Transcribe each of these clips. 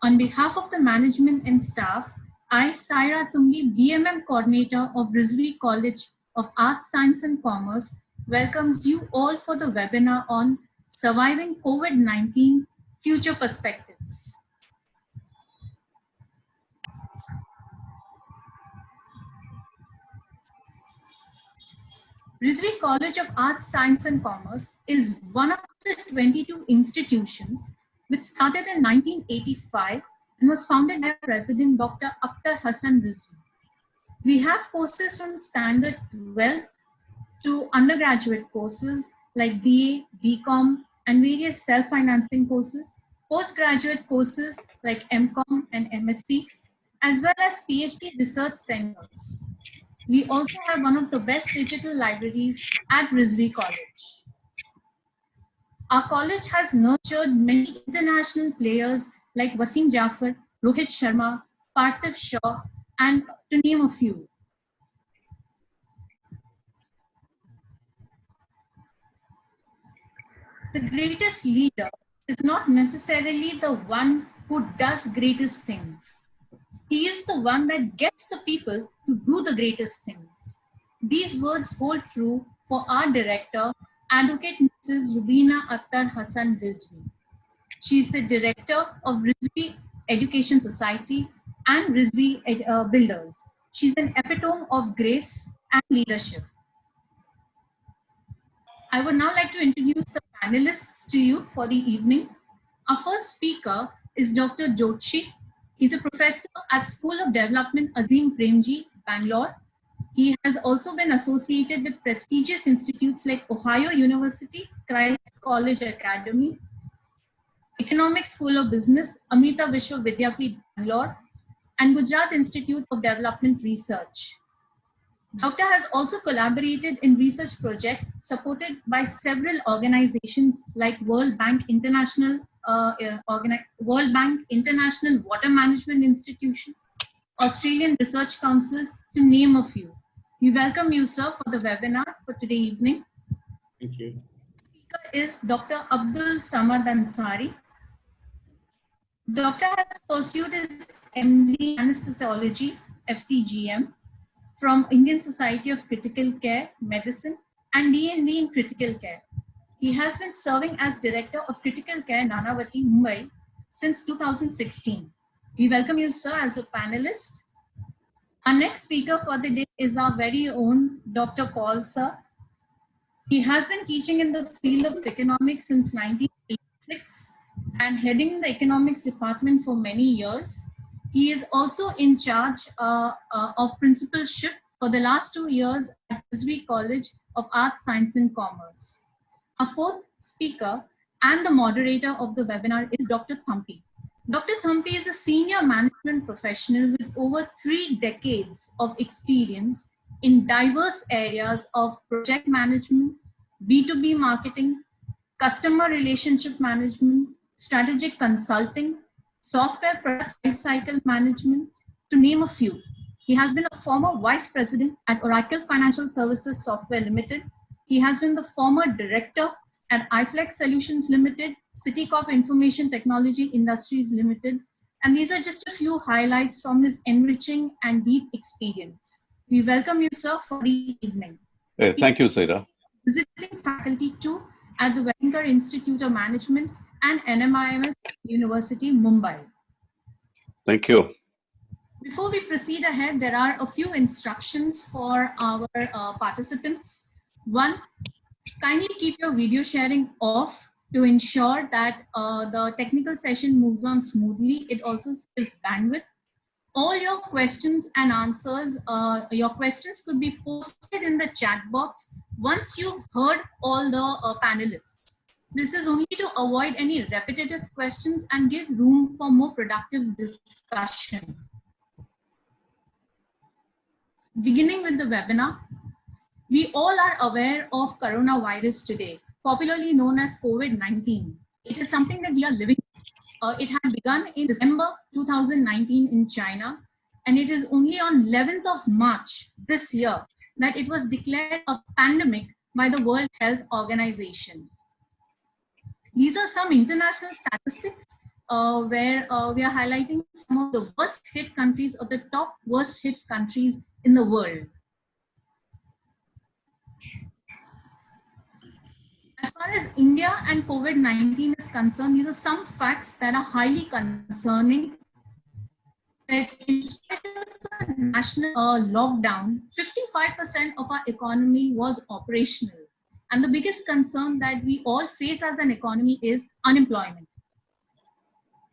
On behalf of the management and staff, I, Saira Tungi, BMM Coordinator of Rizvi College of Arts, Science and Commerce, welcomes you all for the webinar on Surviving COVID-19 Future Perspectives. Rizvi College of Arts, Science and Commerce is one of the 22 institutions which started in 1985 and was founded by President Dr. Hassan Rizvi. We have courses from standard 12th to undergraduate courses like BA, BCom, and various self-financing courses, postgraduate courses like MCom and MSc, as well as PhD research centers. We also have one of the best digital libraries at Rizvi College. Our college has nurtured many international players like Wasim Jafar, Rohit Sharma, Parthiv Shaw, and to name a few. The greatest leader is not necessarily the one who does greatest things. He is the one that gets the people to do the greatest things. These words hold true for our director, Advocate Mrs. Rubina Akhtar Hassan Rizvi. She is the director of Rizvi Education Society and Rizvi Builders. She's an epitome of grace and leadership. I would now like to introduce the panelists to you for the evening. Our first speaker is Dr. Jyotishi. He's a professor at School of Development Azim Premji, Bangalore. He has also been associated with prestigious institutes like Ohio University, Christ College Academy, Economic School of Business, Amrita Vishwa Vidyapeeth, Bangalore, and Gujarat Institute of Development Research. Doctor has also collaborated in research projects supported by several organizations like World Bank International Water Management Institution, Australian Research Council, to name a few. We welcome you, sir, for the webinar for today evening. Thank you. Speaker is Dr.Abdul Samad Ansari. Doctor has pursued his MD Anesthesiology, FCGM, from Indian Society of Critical Care Medicine and DND in Critical Care. He has been serving as Director of Critical Care, Nanavati, Mumbai since 2016. We welcome you, sir, as a panelist. Our next speaker for the day is our very own Dr. Paul, sir. He has been teaching in the field of economics since 1986 and heading the economics department for many years. He is also in charge of principalship for the last 2 years at Rizvi College of Arts, Science and Commerce. Our fourth speaker and the moderator of the webinar is Dr. Thampi. Dr. Thampi is a senior management professional with over 3 decades of experience in diverse areas of project management, B2B marketing, customer relationship management, strategic consulting, software product lifecycle management, to name a few. He has been a former vice president at Oracle Financial Services Software Limited. He has been the former director at iFlex Solutions Limited, Citicorp Information Technology Industries Limited. And these are just a few highlights from his enriching and deep experience. We welcome you, sir, for the evening. Thank you, Saira. Visiting faculty too at the Wenger Institute of Management and NMIMS University, Mumbai. Thank you. Before we proceed ahead, there are a few instructions for our participants. One, kindly keep your video sharing off to ensure that the technical session moves on smoothly. It also saves bandwidth. All your questions and answers, your questions could be posted in the chat box once you've heard all the panelists. This is only to avoid any repetitive questions and give room for more productive discussion. Beginning with the webinar, we all are aware of coronavirus today, popularly known as COVID-19. It is something that we are living. It had begun in December 2019 in China, and it is only on 11th of March this year that it was declared a pandemic by the World Health Organization. These are some international statistics where we are highlighting some of the worst hit countries or the top worst hit countries in the world. As far as India and COVID-19 is concerned, these are some facts that are highly concerning. That in spite of a national lockdown, 55% of our economy was operational. And the biggest concern that we all face as an economy is unemployment.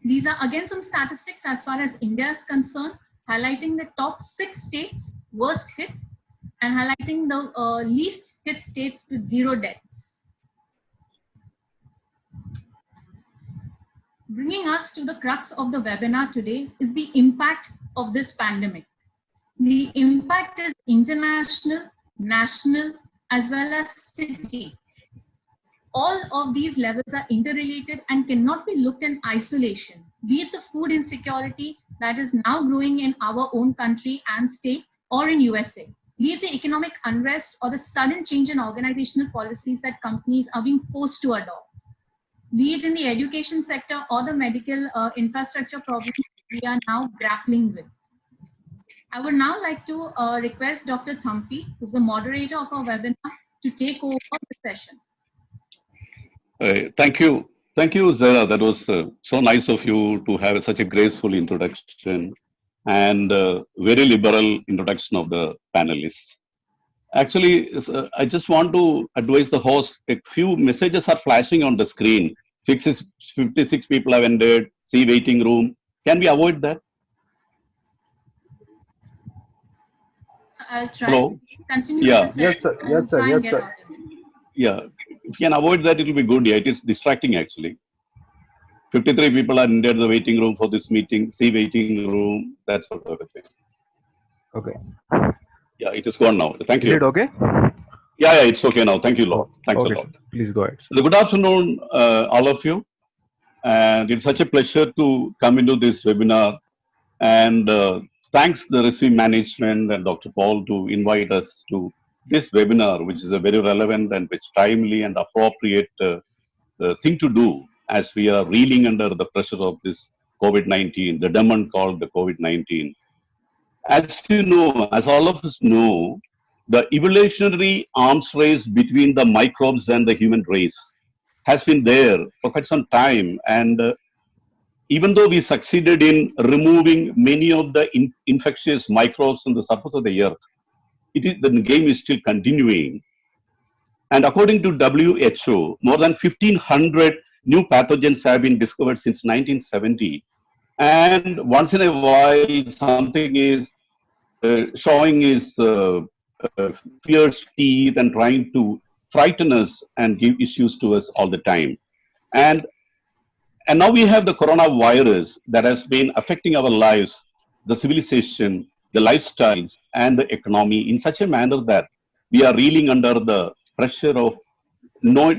These are again some statistics as far as India is concerned, highlighting the top 6 states worst hit and highlighting the least hit states with 0 deaths. Bringing us to the crux of the webinar today is the impact of this pandemic. The impact is international, national, as well as city. All of these levels are interrelated and cannot be looked in isolation, be it the food insecurity that is now growing in our own country and state or in USA, be it the economic unrest or the sudden change in organizational policies that companies are being forced to adopt, be it in the education sector or the medical infrastructure problems we are now grappling with. I would now like to request Dr. Thampi, who's the moderator of our webinar, to take over the session. Thank you. Thank you, Zara. That was so nice of you to have such a graceful introduction and very liberal introduction of the panelists. Actually, I just want to advise the host, a few messages are flashing on the screen. 56 people have ended, see waiting room. Can we avoid that? I'll try. Hello? Continue. Yeah. With the Yes, sir. Yes, sir. Yes, sir. Yeah. If you can avoid that, it will be good. Yeah, it is distracting actually. 53 people are in the waiting room for this meeting. See waiting room. That's sort of a thing. Okay. Yeah, it is gone now. Thank you. Is it okay? Yeah, it's okay now. Thank you, Lord. Thanks okay, a lot. sir. Please go ahead. So good afternoon, all of you. And it's such a pleasure to come into this webinar. And thanks the Rizvi management and Dr. Paul to invite us to this webinar, which is a very relevant and which timely and appropriate thing to do as we are reeling under the pressure of this COVID-19, the demon called the COVID-19. As you know, as all of us know, the evolutionary arms race between the microbes and the human race has been there for quite some time. And even though we succeeded in removing many of the infectious microbes on the surface of the earth, the game is still continuing. And according to WHO, more than 1,500 new pathogens have been discovered since 1970. And once in a while, something is showing his fierce teeth and trying to frighten us and give issues to us all the time. And now we have the coronavirus that has been affecting our lives, the civilization, the lifestyles, and the economy in such a manner that we are reeling under the pressure of not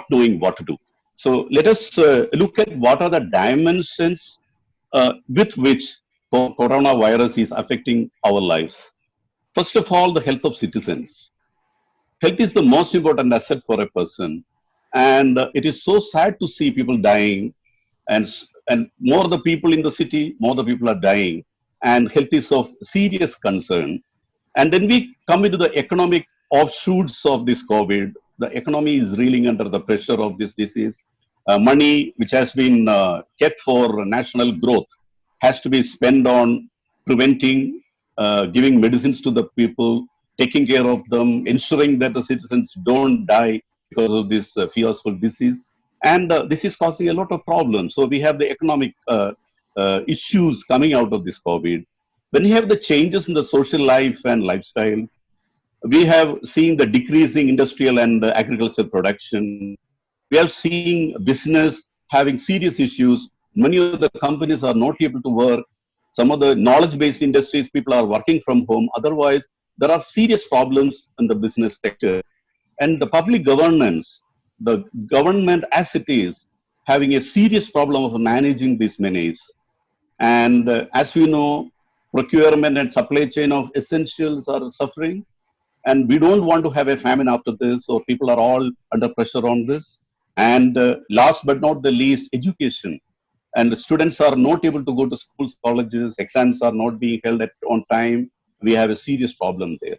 knowing what to do. So let us look at what are the dimensions with which coronavirus is affecting our lives. First of all, the health of citizens. Health is the most important asset for a person. And it is so sad to see people dying. And more the people in the city, more the people are dying. And health is of serious concern. And then we come into the economic offshoots of this COVID. The economy is reeling under the pressure of this disease. Money which has been kept for national growth has to be spent on preventing, giving medicines to the people, taking care of them, ensuring that the citizens don't die because of this fearful disease. And this is causing a lot of problems. So we have the economic issues coming out of this COVID. When you have the changes in the social life and lifestyle, we have seen the decreasing industrial and agriculture production. We are seeing business having serious issues. Many of the companies are not able to work. Some of the knowledge-based industries, people are working from home. Otherwise, there are serious problems in the business sector. And the public governance, the government as it is, having a serious problem of managing this menace. And as we know, procurement and supply chain of essentials are suffering. And we don't want to have a famine after this, so people are all under pressure on this. And last but not the least, education. and the students are not able to go to schools, colleges, exams are not being held on time. We have a serious problem there.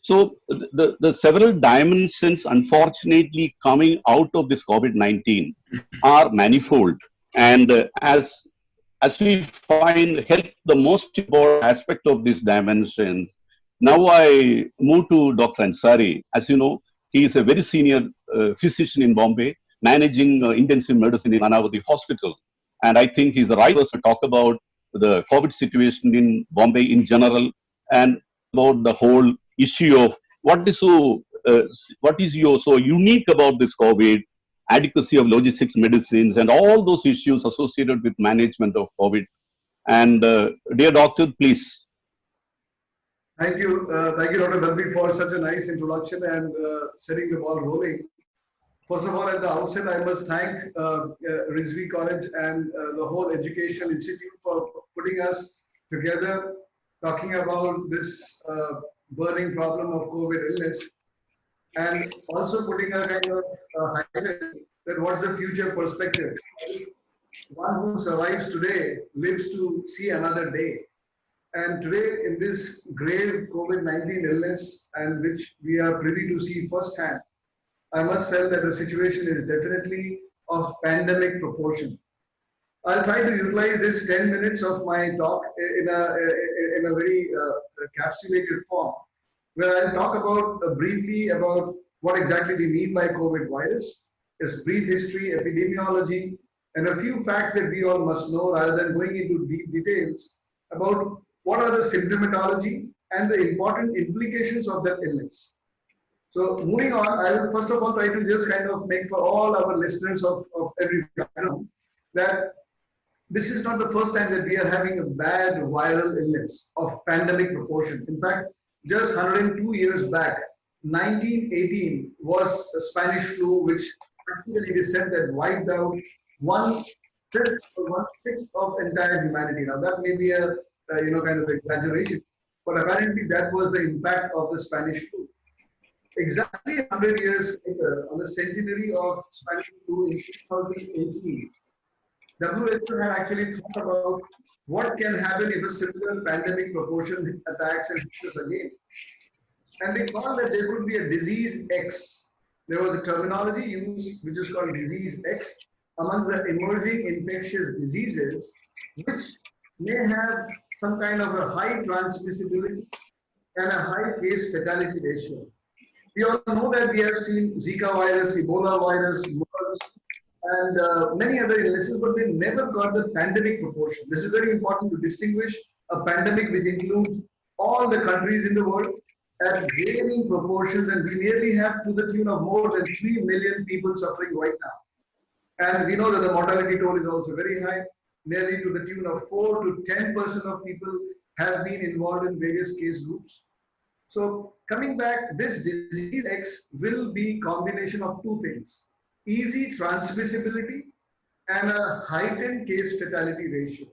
So the several dimensions, unfortunately, coming out of this COVID-19 are manifold. And as we find health the most important aspect of these dimensions, now I move to Dr. Ansari. As you know, he is a very senior physician in Bombay, managing intensive medicine in Nanavati Hospital. And I think he's the right person to talk about the COVID situation in Bombay in general and about the whole issue of what is so unique about this COVID, adequacy of logistics, medicines, and all those issues associated with management of COVID. And dear doctor, please. Thank you, Dr. Thampi, for such a nice introduction and setting the ball rolling. First of all, at the outset, I must thank Rizvi College and the whole educational institute for putting us together, talking about this burning problem of COVID illness, and also putting a kind of highlight that what's the future perspective. One who survives today lives to see another day. And today, in this grave COVID-19 illness, and which we are privy to see firsthand, I must say that the situation is definitely of pandemic proportion. I'll try to utilize this 10 minutes of my talk in a very encapsulated form, where I'll talk about briefly about what exactly we mean by COVID virus, its brief history, epidemiology, and a few facts that we all must know rather than going into deep details about what are the symptomatology and the important implications of that illness. So moving on, I will first of all try to just kind of make for all our listeners of every background that this is not the first time that we are having a bad viral illness of pandemic proportion. In fact, just 102 years back, 1918 was a Spanish flu, which practically it is said that wiped out 1/5 or 1/6 of entire humanity. Now that may be a kind of exaggeration, but apparently that was the impact of the Spanish flu. Exactly 100 years later, on the centenary of Spanish flu in 2018, WHO had actually thought about what can happen if a similar pandemic proportion attacks and hits us again. And they called that there could be a disease X. There was a terminology used which is called disease X amongst the emerging infectious diseases, which may have some kind of a high transmissibility and a high case fatality ratio. We all know that we have seen Zika virus, Ebola virus, MERS, and many other illnesses, but they never got the pandemic proportion. This is very important to distinguish a pandemic which includes all the countries in the world at varying proportions, and we nearly have to the tune of more than 3 million people suffering right now. And we know that the mortality toll is also very high, nearly to the tune of 4 to 10% of people have been involved in various case groups. So coming back, this disease X will be combination of two things: easy transmissibility and a heightened case fatality ratio.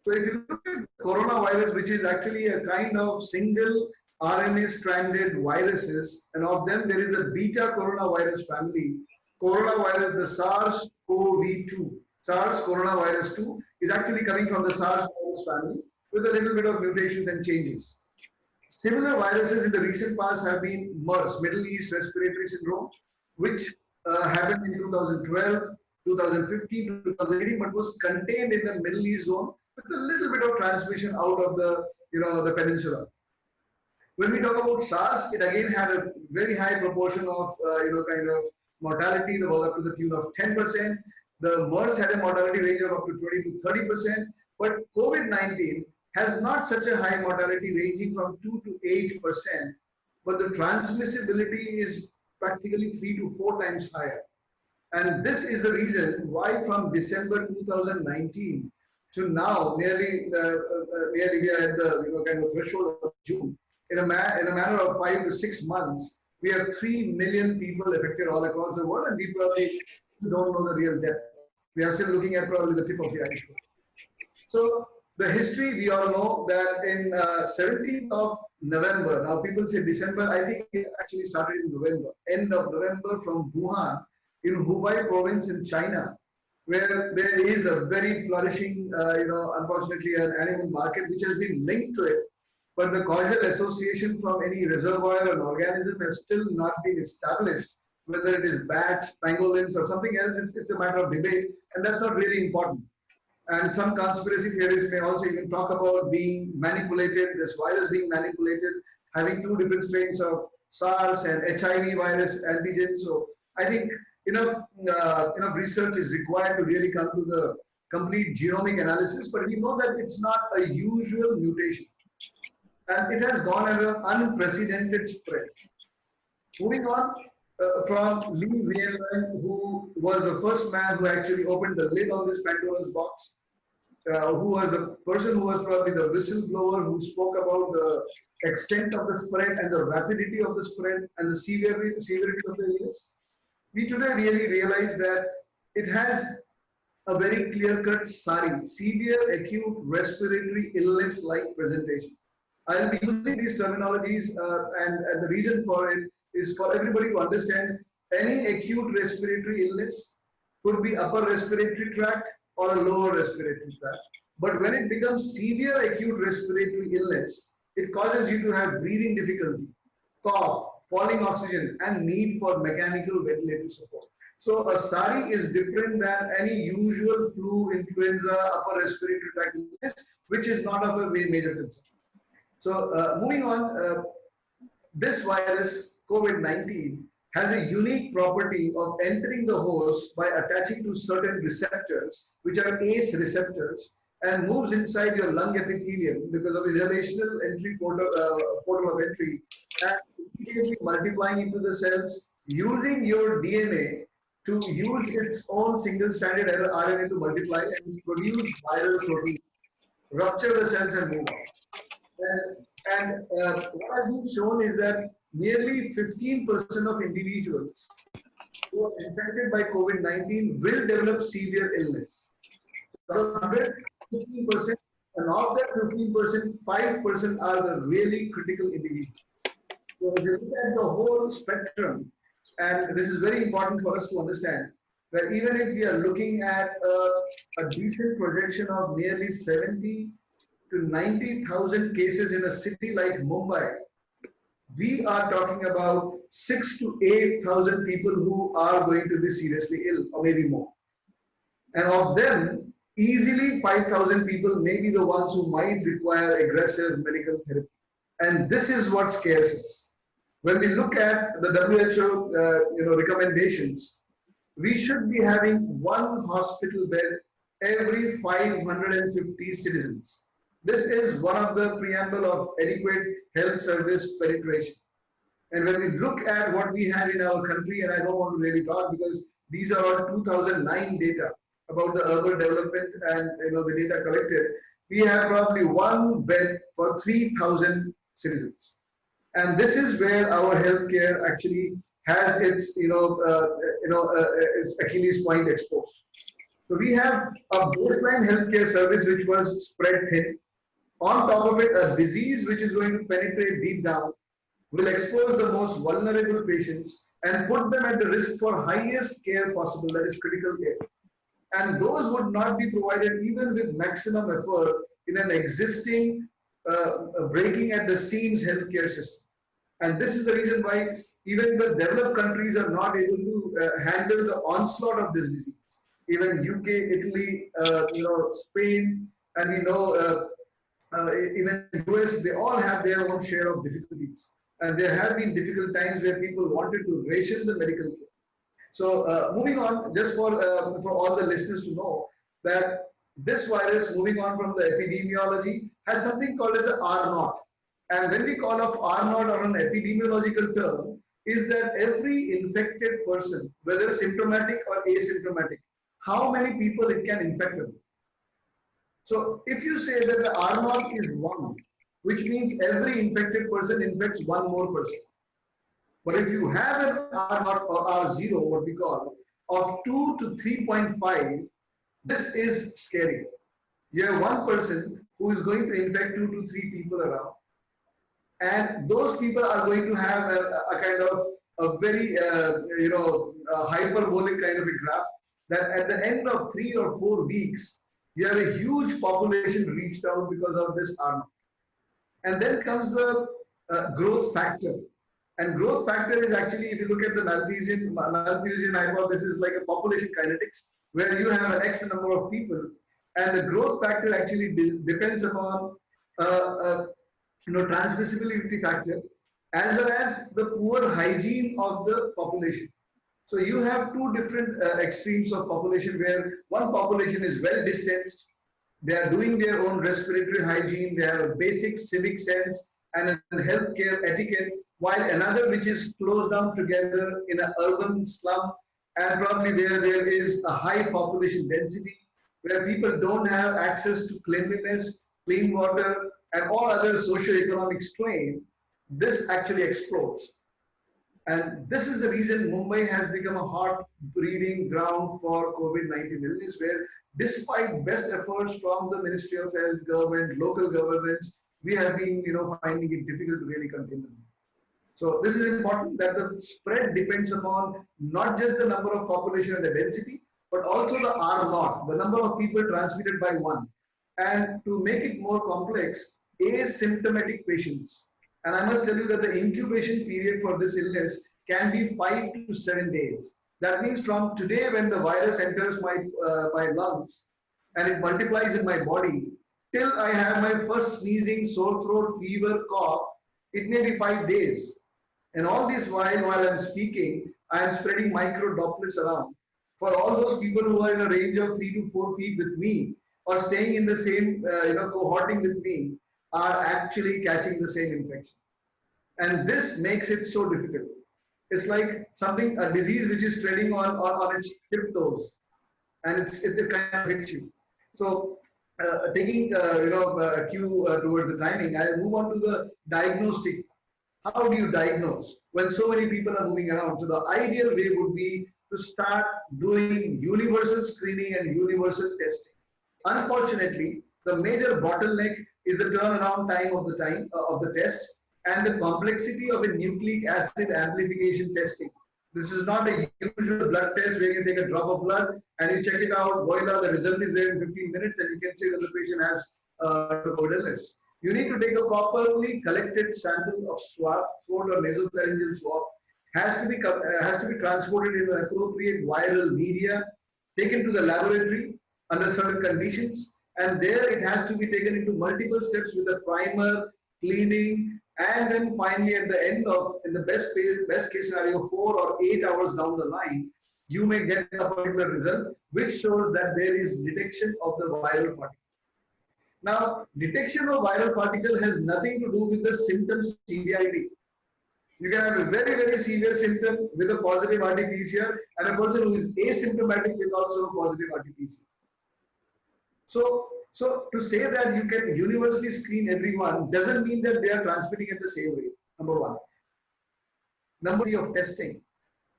So if you look at coronavirus, which is actually a kind of single RNA stranded viruses, and of them there is a beta coronavirus family. Coronavirus, the SARS-CoV-2, SARS coronavirus 2 is actually coming from the SARS virus family with a little bit of mutations and changes. Similar viruses in the recent past have been MERS, Middle East Respiratory Syndrome, which happened in 2012, 2015, 2018, but was contained in the Middle East zone with a little bit of transmission out of the peninsula. When we talk about SARS, it again had a very high proportion of kind of mortality that was up to the tune of 10%. The MERS had a mortality range of up to 20 to 30%, but COVID-19 has not such a high mortality ranging from 2 to 8%, but the transmissibility is practically 3 to 4 times higher. And this is the reason why from December 2019 to now, nearly we are at the kind of threshold of June. In a matter of 5 to 6 months, we have 3 million people affected all across the world, and we probably don't know the real depth. We are still looking at probably the tip of the iceberg. So the history, we all know that in 17th of November, now people say December, I think it actually started in November, end of November, from Wuhan in Hubei province in China, where there is a very flourishing, unfortunately, an animal market which has been linked to it, but the causal association from any reservoir or organism has still not been established. Whether it is bats, pangolins, or something else, it's a matter of debate, and that's not really important. And some conspiracy theories may also even talk about being manipulated, this virus being manipulated, having two different strains of SARS and HIV virus antigen. So I think enough research is required to really come to the complete genomic analysis, but we know that it's not a usual mutation. And it has gone at an unprecedented spread. Moving on from Reinvent, who was the first man who actually opened the lid on this Pandora's box, who was the person who was probably the whistleblower who spoke about the extent of the spread and the rapidity of the spread and the severity of the illness. We today really realize that it has a very clear-cut SARI, severe acute respiratory illness-like presentation. I'll be using these terminologies, and the reason for it is for everybody to understand any acute respiratory illness could be upper respiratory tract or a lower respiratory tract. But when it becomes severe acute respiratory illness, it causes you to have breathing difficulty, cough, falling oxygen, and need for mechanical ventilator support. So a SARI is different than any usual flu, influenza, upper respiratory tract illness, which is not of a very major concern. So moving on, this virus, COVID-19, has a unique property of entering the host by attaching to certain receptors, which are ACE receptors, and moves inside your lung epithelium because of the relational entry portal of entry, and immediately multiplying into the cells, using your DNA to use its own single-stranded RNA to multiply and produce viral protein, rupture the cells and move on. And what has been shown is that nearly 15% of individuals who are infected by COVID-19 will develop severe illness. So out of 100, 15%, and of that 15%, 5% are the really critical individuals. So if you look at the whole spectrum, and this is very important for us to understand, that even if we are looking at a decent projection of nearly 70 to 90,000 cases in a city like Mumbai, we are talking about 6 to 8,000 people who are going to be seriously ill, or maybe more. And of them, easily 5,000 people may be the ones who might require aggressive medical therapy. And this is what scares us. When we look at the WHO recommendations, we should be having one hospital bed every 550 citizens. This is one of the preamble of adequate health service penetration. And when we look at what we have in our country, and I don't want to really talk because these are all 2009 data about the urban development and the data collected, we have probably one bed for 3,000 citizens. And this is where our healthcare actually has its its Achilles point exposed. So we have a baseline healthcare service which was spread thin. On top of it, a disease which is going to penetrate deep down will expose the most vulnerable patients and put them at the risk for highest care possible, that is critical care. And those would not be provided even with maximum effort in an existing breaking at the seams healthcare system. And this is the reason why even the developed countries are not able to handle the onslaught of this disease. Even UK, Italy, Spain, and even US, they all have their own share of difficulties. And there have been difficult times where people wanted to ration the medical care. So moving on, just for all the listeners to know that this virus, moving on from the epidemiology, has something called as a R0. And when we call of R0 or an epidemiological term, is that every infected person, whether symptomatic or asymptomatic, how many people it can infect them. So if you say that the R0 is 1, which means every infected person infects one more person. But if you have an R0 or R0, what we call, of 2 to 3.5, this is scary. You have one person who is going to infect 2 to 3 people around. And those people are going to have a kind of a very hyperbolic kind of a graph. that at the end of 3 or 4 weeks, you have a huge population reached out because of this R0. And then comes the growth factor. And growth factor is actually, if you look at the Malthusian hypothesis, like a population kinetics, where you have an X number of people, and the growth factor actually depends upon transmissibility factor, as well as the poor hygiene of the population. So you have two different extremes of population, where one population is well distanced, they are doing their own respiratory hygiene, they have a basic civic sense and a healthcare etiquette, while another which is closed down together in an urban slum, and probably where there is a high population density, where people don't have access to cleanliness, clean water, and all other socio-economic strain, this actually explodes. And this is the reason Mumbai has become a hot breeding ground for COVID-19 illness, where despite best efforts from the Ministry of Health, government, local governments, we have been, finding it difficult to really contain them. So this is important, that the spread depends upon not just the number of population and the density, but also the R0, the number of people transmitted by one. And to make it more complex, asymptomatic patients. And I must tell you that the incubation period for this illness can be 5 to 7 days. That means from today, when the virus enters my lungs and it multiplies in my body, till I have my first sneezing, sore throat, fever, cough, it may be 5 days. And all this while I'm speaking, I am spreading micro droplets around. For all those people who are in a range of 3 to 4 feet with me, or staying in the same, cohorting with me, are actually catching the same infection. And this makes it so difficult. It's like a disease which is treading on its tiptoes, and it kind of hits you. So taking a cue towards the timing, I move on to the diagnostic. How do you diagnose when so many people are moving around? So the ideal way would be to start doing universal screening and universal testing. Unfortunately, the major bottleneck is the turnaround time of the test and the complexity of a nucleic acid amplification testing. This is not a usual blood test where you take a drop of blood and you check it out, voila, the result is there in 15 minutes and you can say that the patient has COVID illness. You need to take a properly collected sample of swab, throat or nasopharyngeal swab, has to be transported in an appropriate viral media, taken to the laboratory under certain conditions, and there it has to be taken into multiple steps with a primer, cleaning, and then finally at the end of, in the best case scenario, 4 or 8 hours down the line, you may get a particular result which shows that there is detection of the viral particle. Now, detection of viral particle has nothing to do with the symptom severity. You can have a very, very severe symptom with a positive RT-PCR and a person who is asymptomatic with also a positive RT-PCR. So to say that you can universally screen everyone doesn't mean that they are transmitting at the same rate, number one. Number three, of testing.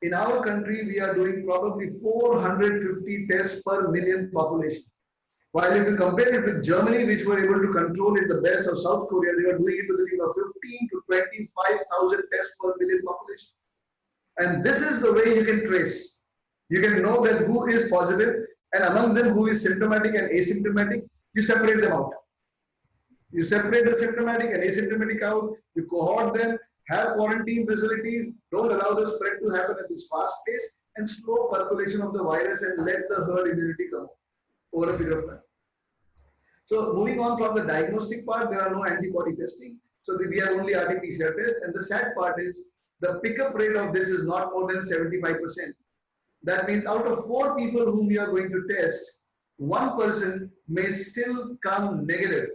In our country, we are doing probably 450 tests per million population. While if you compare it with Germany, which were able to control it the best, of South Korea, they were doing it to the tune of 15 to 25,000 tests per million population. And this is the way you can trace. You can know that who is positive, and amongst them who is symptomatic and asymptomatic, you separate them out. You separate the symptomatic and asymptomatic out, you cohort them, have quarantine facilities, don't allow the spread to happen at this fast pace, and slow percolation of the virus and let the herd immunity come over a period of time. So moving on from the diagnostic part, there are no antibody testing. So we have only RT-PCR test, and the sad part is the pickup rate of this is not more than 75%. That means out of 4 people whom we are going to test, 1 person may still come negative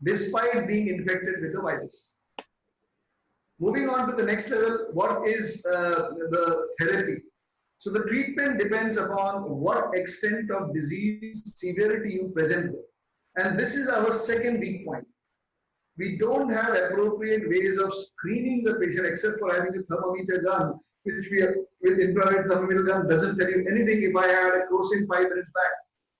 despite being infected with the virus. Moving on to the next level, what is the therapy? So the treatment depends upon what extent of disease severity you present with. And this is our second weak point. We don't have appropriate ways of screening the patient except for having a thermometer gun, which we have with infrared thermometer gun doesn't tell you anything if I had a crocin 5 minutes back.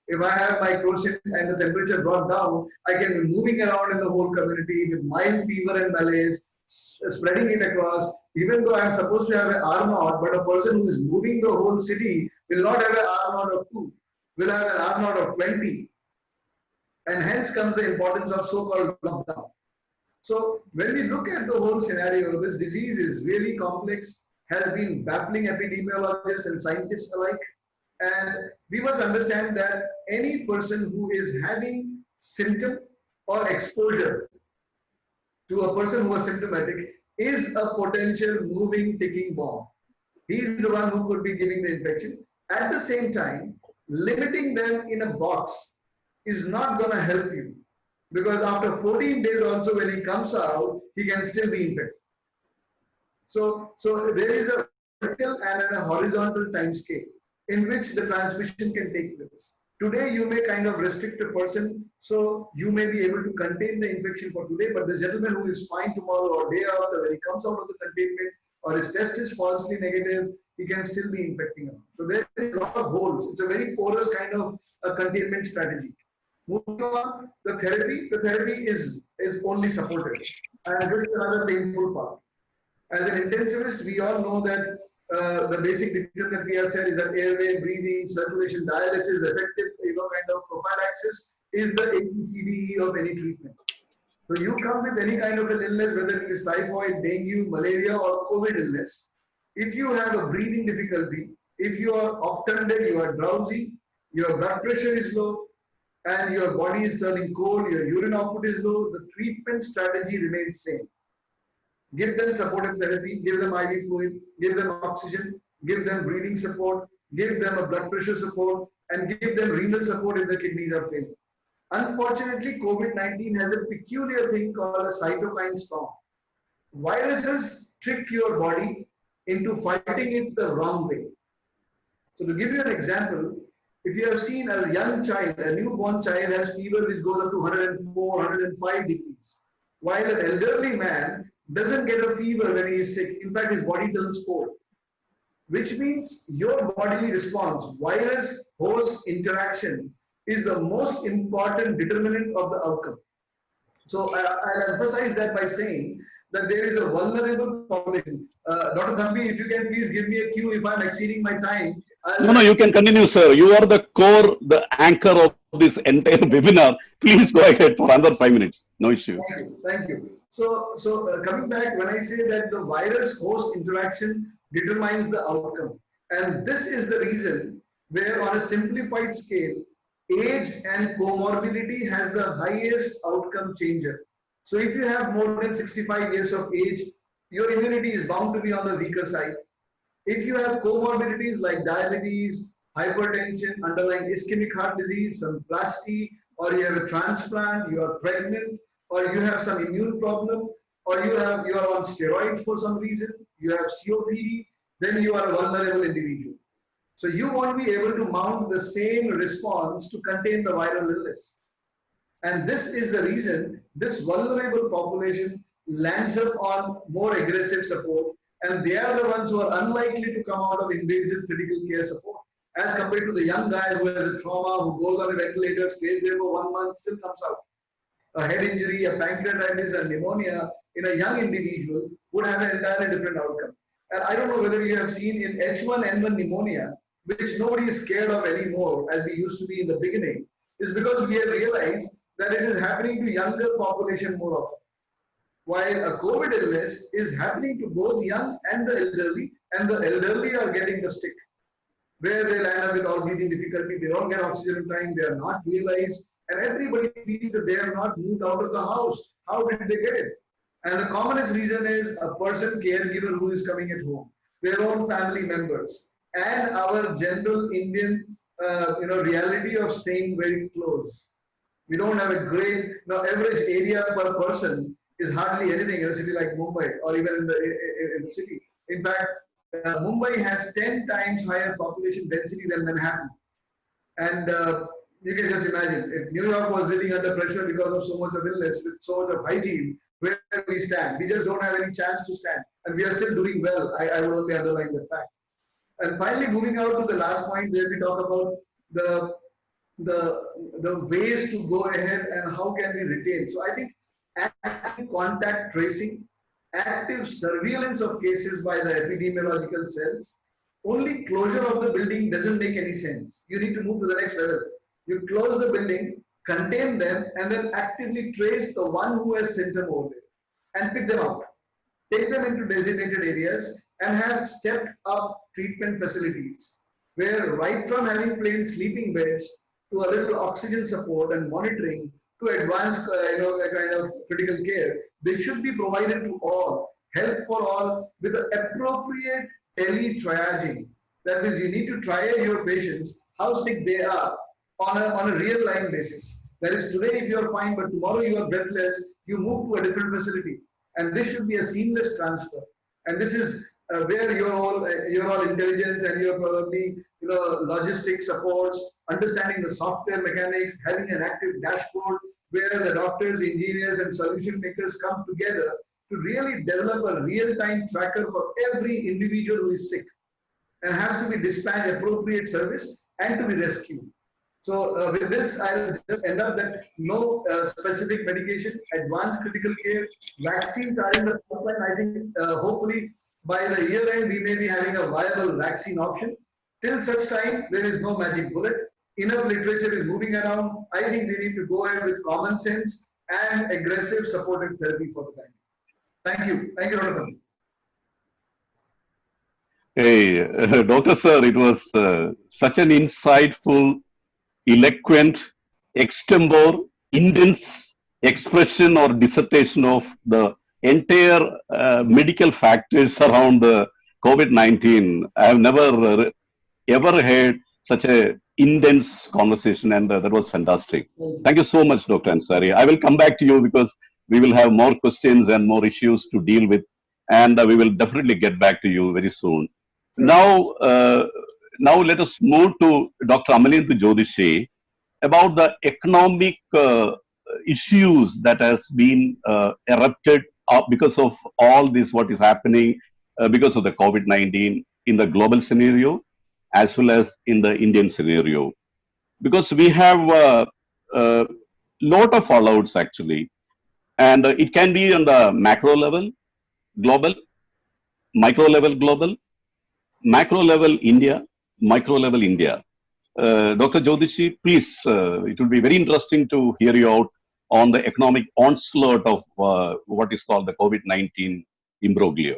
If I have my crocin and the temperature brought down, I can be moving around in the whole community with mild fever and malaise, spreading it across. Even though I'm supposed to have an R naught, but a person who is moving the whole city will not have an R naught of 2, will have an R naught of 20. And hence comes the importance of so-called lockdown. So when we look at the whole scenario, this disease is really complex, has been baffling epidemiologists and scientists alike. And we must understand that any person who is having symptom or exposure to a person who is symptomatic is a potential moving ticking bomb. He is the one who could be giving the infection. At the same time, limiting them in a box is not going to help you, because after 14 days also when he comes out, he can still be infected. So there is a vertical and a horizontal time scale in which the transmission can take place. Today, you may kind of restrict a person, so you may be able to contain the infection for today, but the gentleman who is fine tomorrow or day after, when he comes out of the containment or his test is falsely negative, he can still be infecting him. So there is a lot of holes. It's a very porous kind of a containment strategy. Moving on, the therapy is only supportive. And this is another painful part. As an intensivist, we all know that the basic detail that we have said is that airway, breathing, circulation, dialysis, effective kind of prophylaxis is the ABCDE of any treatment. So you come with any kind of an illness, whether it is typhoid, dengue, malaria, or COVID illness. If you have a breathing difficulty, if you are obtunded, you are drowsy, your blood pressure is low, and your body is turning cold, your urine output is low, the treatment strategy remains same. Give them supportive therapy, give them IV fluid, give them oxygen, give them breathing support, give them a blood pressure support, and give them renal support if the kidneys are failing. Unfortunately, COVID-19 has a peculiar thing called a cytokine storm. Viruses trick your body into fighting it the wrong way. So to give you an example, if you have seen a young child, a newborn child has fever which goes up to 104, 105 degrees, while an elderly man doesn't get a fever when he is sick. In fact, his body turns cold, which means your bodily response, virus-host interaction, is the most important determinant of the outcome. So I'll emphasize that by saying that there is a vulnerable population. Dr. Thampi, if you can please give me a cue if I'm exceeding my time. No, you can continue, sir. You are the core, the anchor of this entire webinar. Please go ahead for another 5 minutes. No issue. Thank you. So coming back, when I say that the virus-host interaction determines the outcome, and this is the reason where on a simplified scale, age and comorbidity has the highest outcome changer. So if you have more than 65 years of age, your immunity is bound to be on the weaker side. If you have comorbidities like diabetes, hypertension, underlying ischemic heart disease, some plasty, or you have a transplant, you are pregnant, or you have some immune problem, or you are on steroids for some reason, you have COPD, then you are a vulnerable individual. So you won't be able to mount the same response to contain the viral illness. And this is the reason this vulnerable population lands up on more aggressive support, and they are the ones who are unlikely to come out of invasive critical care support, as compared to the young guy who has a trauma, who goes on a ventilator, stays there for 1 month, still comes out. A head injury, a pancreatitis, and pneumonia in a young individual would have an entirely different outcome. And I don't know whether you have seen in H1N1 pneumonia, which nobody is scared of anymore as we used to be in the beginning, is because we have realized that it is happening to younger population more often. While a COVID illness is happening to both young and the elderly are getting the stick, where they land up with all breathing difficulty, they don't get oxygen in time, they are not realized, and everybody feels that they are not moved out of the house. How did they get it? And the commonest reason is a person caregiver who is coming at home, their own family members, and our general Indian reality of staying very close. We don't have a great average area per person is hardly anything in a city like Mumbai or even in the city. In fact, Mumbai has 10 times higher population density than Manhattan. And you can just imagine, if New York was living under pressure because of so much of illness, with so much of hygiene, where we stand? We just don't have any chance to stand. And we are still doing well. I would only underline that fact. And finally, moving out to the last point where we talk about the ways to go ahead and how can we retain. So I think contact tracing, active surveillance of cases by the epidemiological cells. Only closure of the building doesn't make any sense. You need to move to the next level. You close the building, contain them, and then actively trace the one who has sent them over there and pick them out. Take them into designated areas and have stepped up treatment facilities where right from having plain sleeping beds to a little oxygen support and monitoring to advanced kind of critical care, they should be provided to all, health for all, with the appropriate tele-triaging. That means you need to triage your patients, how sick they are on a real time basis. That is, today if you are fine, but tomorrow you are breathless, you move to a different facility. And this should be a seamless transfer. And this is where your all intelligence and your probably logistic supports, understanding the software mechanics, having an active dashboard where the doctors, engineers, and solution makers come together to really develop a real-time tracker for every individual who is sick and has to be dispatched appropriate service and to be rescued. So with this, I'll just end up that no specific medication, advanced critical care, vaccines are in the pipeline. I think hopefully by the year end, we may be having a viable vaccine option. Till such time, there is no magic bullet. Enough literature is moving around. I think we need to go ahead with common sense and aggressive supportive therapy for the time. Thank you. Thank you, Dr. Hey, Dr. Sir, it was such an insightful, eloquent, extempore, intense expression or dissertation of the entire medical factors around the COVID-19. I have never ever heard such a intense conversation, and that was fantastic. Thank you so much, Dr. Ansari. I will come back to you because we will have more questions and more issues to deal with, and we will definitely get back to you very soon. Now, now let us move to Dr. Amalendu Jyotishi about the economic issues that has been erupted up because of all this, what is happening because of the COVID-19 in the global scenario as well as in the Indian scenario. Because we have a lot of fallouts actually, and it can be on the macro level, global, micro level, global, macro level India, micro level India. Dr. Jyotishi, please, it will be very interesting to hear you out on the economic onslaught of what is called the COVID-19 imbroglio.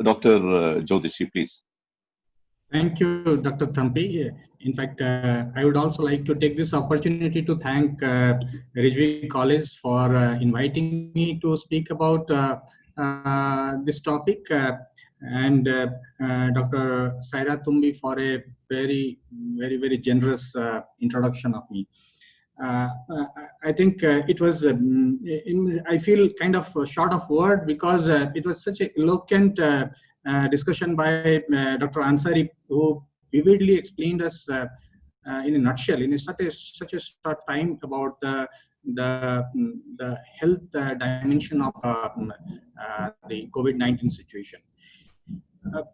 Dr. Jyotishi, please. Thank you, Dr. Thampi. In fact, I would also like to take this opportunity to thank Rizvi College for inviting me to speak about this topic. And Dr. Saira Tumbi for a very generous introduction of me. I think it was, I feel kind of short of word because it was such a eloquent discussion by Dr. Ansari, who vividly explained us in a nutshell, in such a short time about the health dimension of the COVID-19 situation.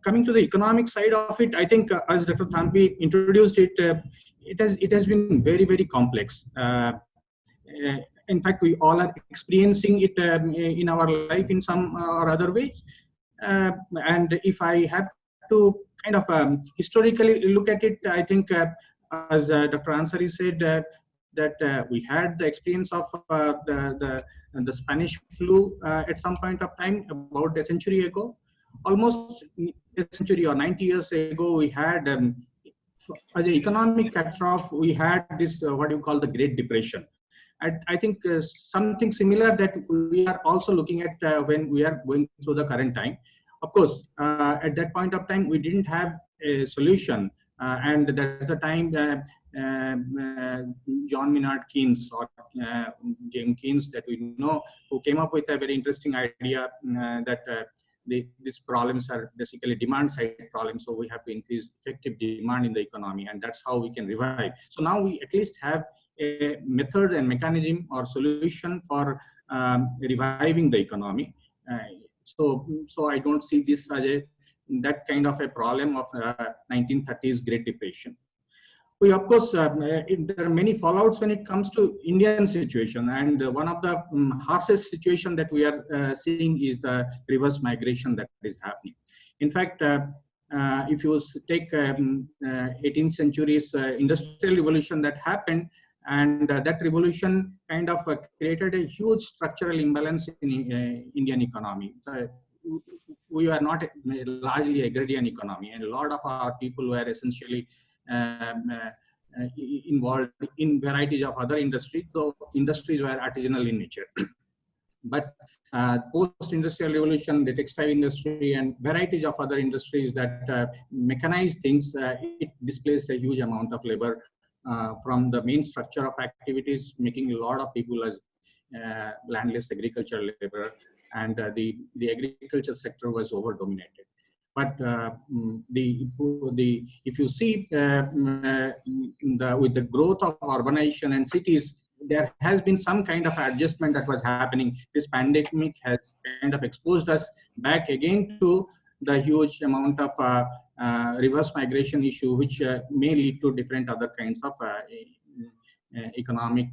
Coming to the economic side of it, I think as Dr. Thampi introduced it, it has been very complex. In fact, we all are experiencing it in our life in some or other ways. And if I have to kind of historically look at it, I think as Dr. Ansari said, that we had the experience of the Spanish flu at some point of time about a century ago. Almost a century or 90 years ago, we had as an economic catastrophe, we had this what you call the Great Depression. I think something similar that we are also looking at when we are going through the current time. Of course, at that point of time, we didn't have a solution, and that's the time John Maynard Keynes or James Keynes that we know, who came up with a very interesting idea that these problems are basically demand side problems, so we have to increase effective demand in the economy, and that's how we can revive. So now we at least have a method and mechanism or solution for reviving the economy. So I don't see this as that kind of a problem of 1930s Great Depression. we of course, there are many fallouts when it comes to Indian situation, and one of the harshest situation that we are seeing is the reverse migration that is happening. In fact, if you take 18th century's industrial revolution that happened, and that revolution kind of created a huge structural imbalance in Indian economy. We are not largely agrarian economy, and a lot of our people were essentially um, involved in varieties of other industries, though industries were artisanal in nature. But post-industrial revolution, the textile industry and varieties of other industries that mechanize things, it displaced a huge amount of labor from the main structure of activities, making a lot of people as landless agricultural labor, and the agriculture sector was over-dominated. But if you see with the growth of urbanization and cities, there has been some kind of adjustment that was happening. This pandemic has kind of exposed us back again to the huge amount of reverse migration issue, which may lead to different other kinds of economic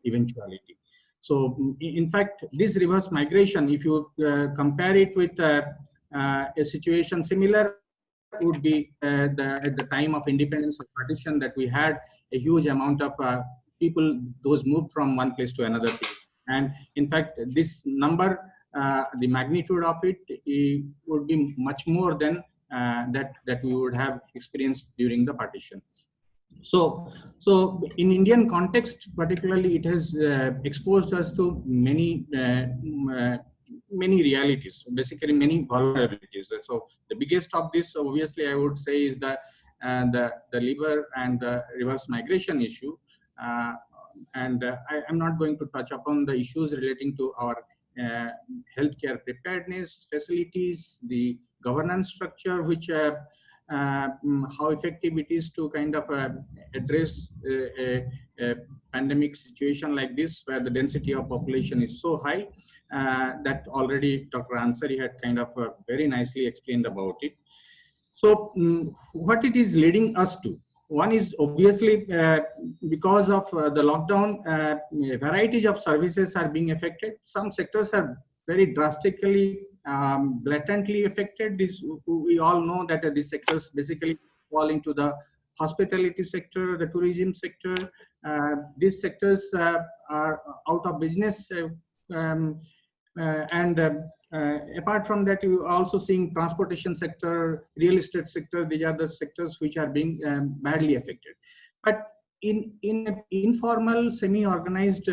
eventuality. So, in fact, this reverse migration, if you compare it with a situation similar, would be at the time of independence or partition, that we had a huge amount of people, those moved from one place to another place. And in fact, this number, the magnitude of it would be much more than that we would have experienced during the partition. So in Indian context, particularly, it has exposed us to many realities, basically many vulnerabilities. So the biggest of this, obviously, I would say, is the labor and the reverse migration issue. I'm not going to touch upon the issues relating to our healthcare preparedness, facilities, the governance structure, which how effective it is to kind of address a pandemic situation like this, where the density of population is so high, that already Dr. Ansari had kind of very nicely explained about it. So what it is leading us to? One is obviously because of the lockdown, varieties of services are being affected. Some sectors are very drastically, blatantly affected. We all know that these sectors basically fall into the hospitality sector, the tourism sector. These sectors are out of business. Apart from that, you are also seeing transportation sector, real estate sector. These are the sectors which are being badly affected. But in an informal, semi-organized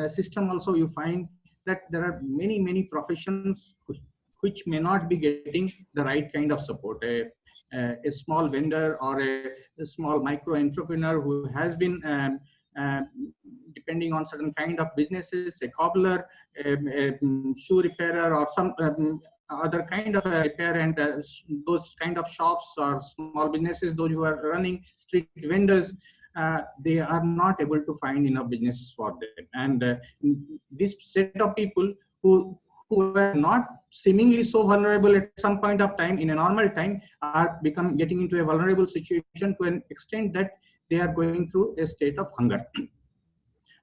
system also, you find that there are many professions which may not be getting the right kind of support. A small vendor or a small micro entrepreneur who has been depending on certain kind of businesses, a cobbler, a shoe repairer, or some other kind of repair, and those kind of shops or small businesses, those who are running street vendors, they are not able to find enough business for them. And this set of people who were not seemingly so vulnerable at some point of time in a normal time are getting into a vulnerable situation to an extent that they are going through a state of hunger.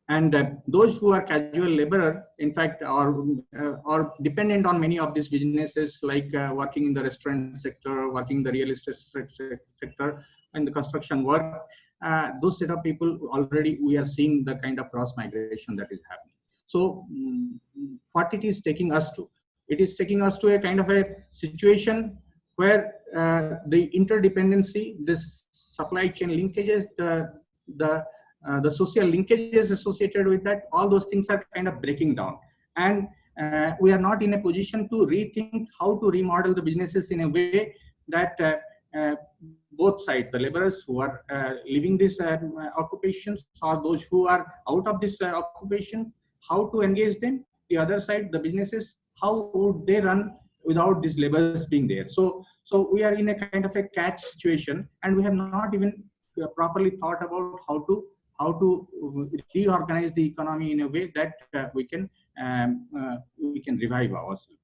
And those who are casual laborer, in fact, are dependent on many of these businesses, like working in the restaurant sector, working in the real estate sector, and the construction work. Those set of people, already we are seeing the kind of cross migration that is happening. So what it is taking us to? It is taking us to a kind of a situation where the interdependency, this supply chain linkages, the social linkages associated with that, all those things are kind of breaking down. And we are not in a position to rethink how to remodel the businesses in a way that both sides, the laborers who are living these occupations, or those who are out of these occupations, how to engage them. The other side, the businesses, how would they run without these laborers being there? So we are in a kind of a catch situation, and we have not even properly thought about how to reorganize the economy in a way that we can revive ourselves.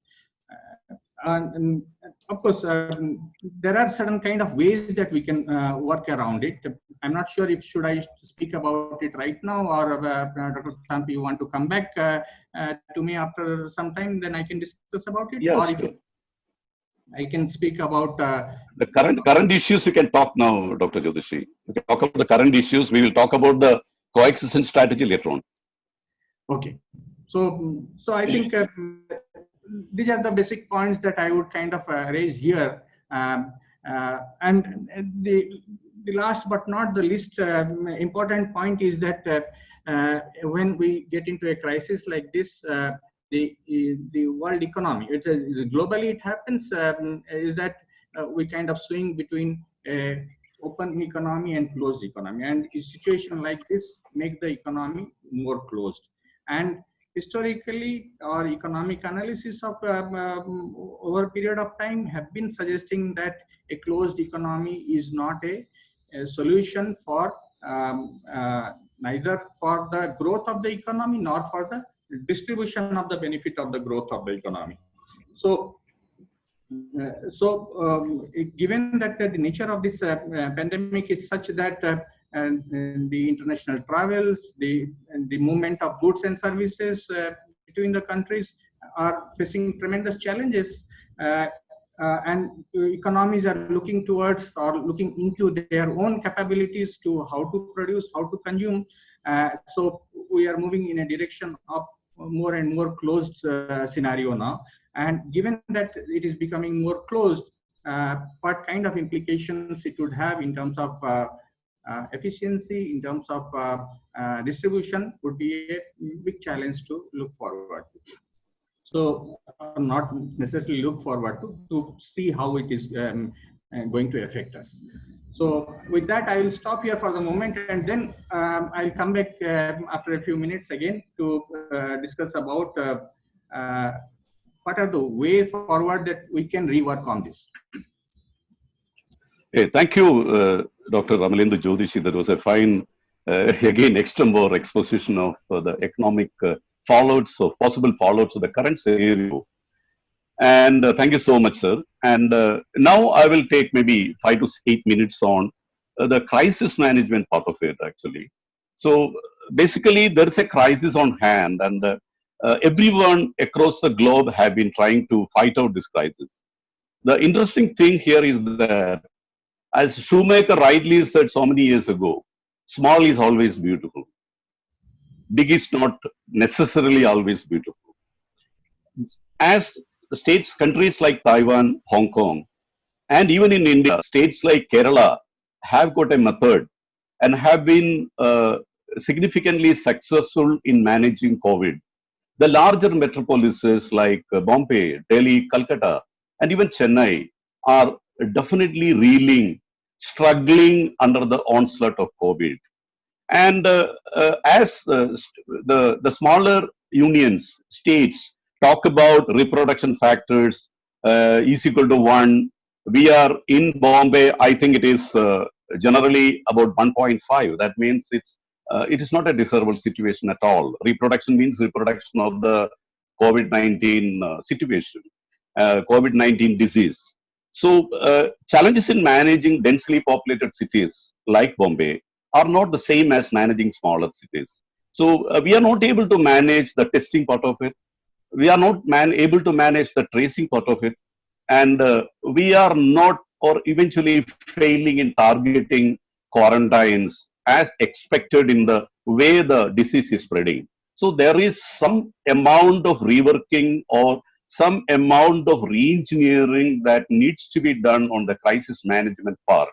And of course, there are certain kind of ways that we can work around it. I'm not sure if should I speak about it right now, or Dr. Thampi, you want to come back to me after some time, then I can discuss about it. Yeah, or if sure. I can speak about The current issues you can talk now, Dr. Jyotishi. You can talk about the current issues. We will talk about the coexistence strategy later on. Okay. So I think these are the basic points that I would kind of raise here. And the last but not the least important point is that when we get into a crisis like this, the world economy, globally it happens, is that we kind of swing between open economy and closed economy, and a situation like this make the economy more closed. And historically, our economic analysis of over a period of time have been suggesting that a closed economy is not a solution for neither for the growth of the economy nor for the distribution of the benefit of the growth of the economy. Given that the nature of this pandemic is such that and the international travels, the movement of goods and services between the countries are facing tremendous challenges, and economies are looking towards or looking into their own capabilities to how to produce, how to consume. So we are moving in a direction of more and more closed scenario now. And given that it is becoming more closed, what kind of implications it would have in terms of efficiency, in terms of distribution, would be a big challenge to look forward to. So not necessarily look forward to see how it is going to affect us. So with that, I will stop here for the moment, and then I'll come back after a few minutes again to discuss about what are the way forward that we can rework on this. Hey, thank you, Dr. Amalendu Jyotishi. That was a fine, again, extempore exposition of the economic fallouts, or possible fallouts of the current scenario. And thank you so much, sir. And now I will take maybe 5 to 8 minutes on the crisis management part of it, actually. So basically, there is a crisis on hand, and everyone across the globe have been trying to fight out this crisis. The interesting thing here is that, as Shoemaker rightly said so many years ago, small is always beautiful. Big is not necessarily always beautiful. As states, countries like Taiwan, Hong Kong, and even in India, states like Kerala have got a method and have been significantly successful in managing COVID. The larger metropolises like Bombay, Delhi, Calcutta, and even Chennai are definitely reeling, struggling under the onslaught of COVID. And as the smaller unions, states, talk about reproduction factors is equal to 1, we are in Bombay, I think it is generally about 1.5. That means it is not a desirable situation at all. Reproduction means reproduction of the COVID-19 situation, COVID-19 disease. So challenges in managing densely populated cities like Bombay are not the same as managing smaller cities. So we are not able to manage the testing part of it. We are not able to manage the tracing part of it. And we are not, or eventually failing in targeting quarantines as expected in the way the disease is spreading. So there is some amount of reworking or some amount of re-engineering that needs to be done on the crisis management part.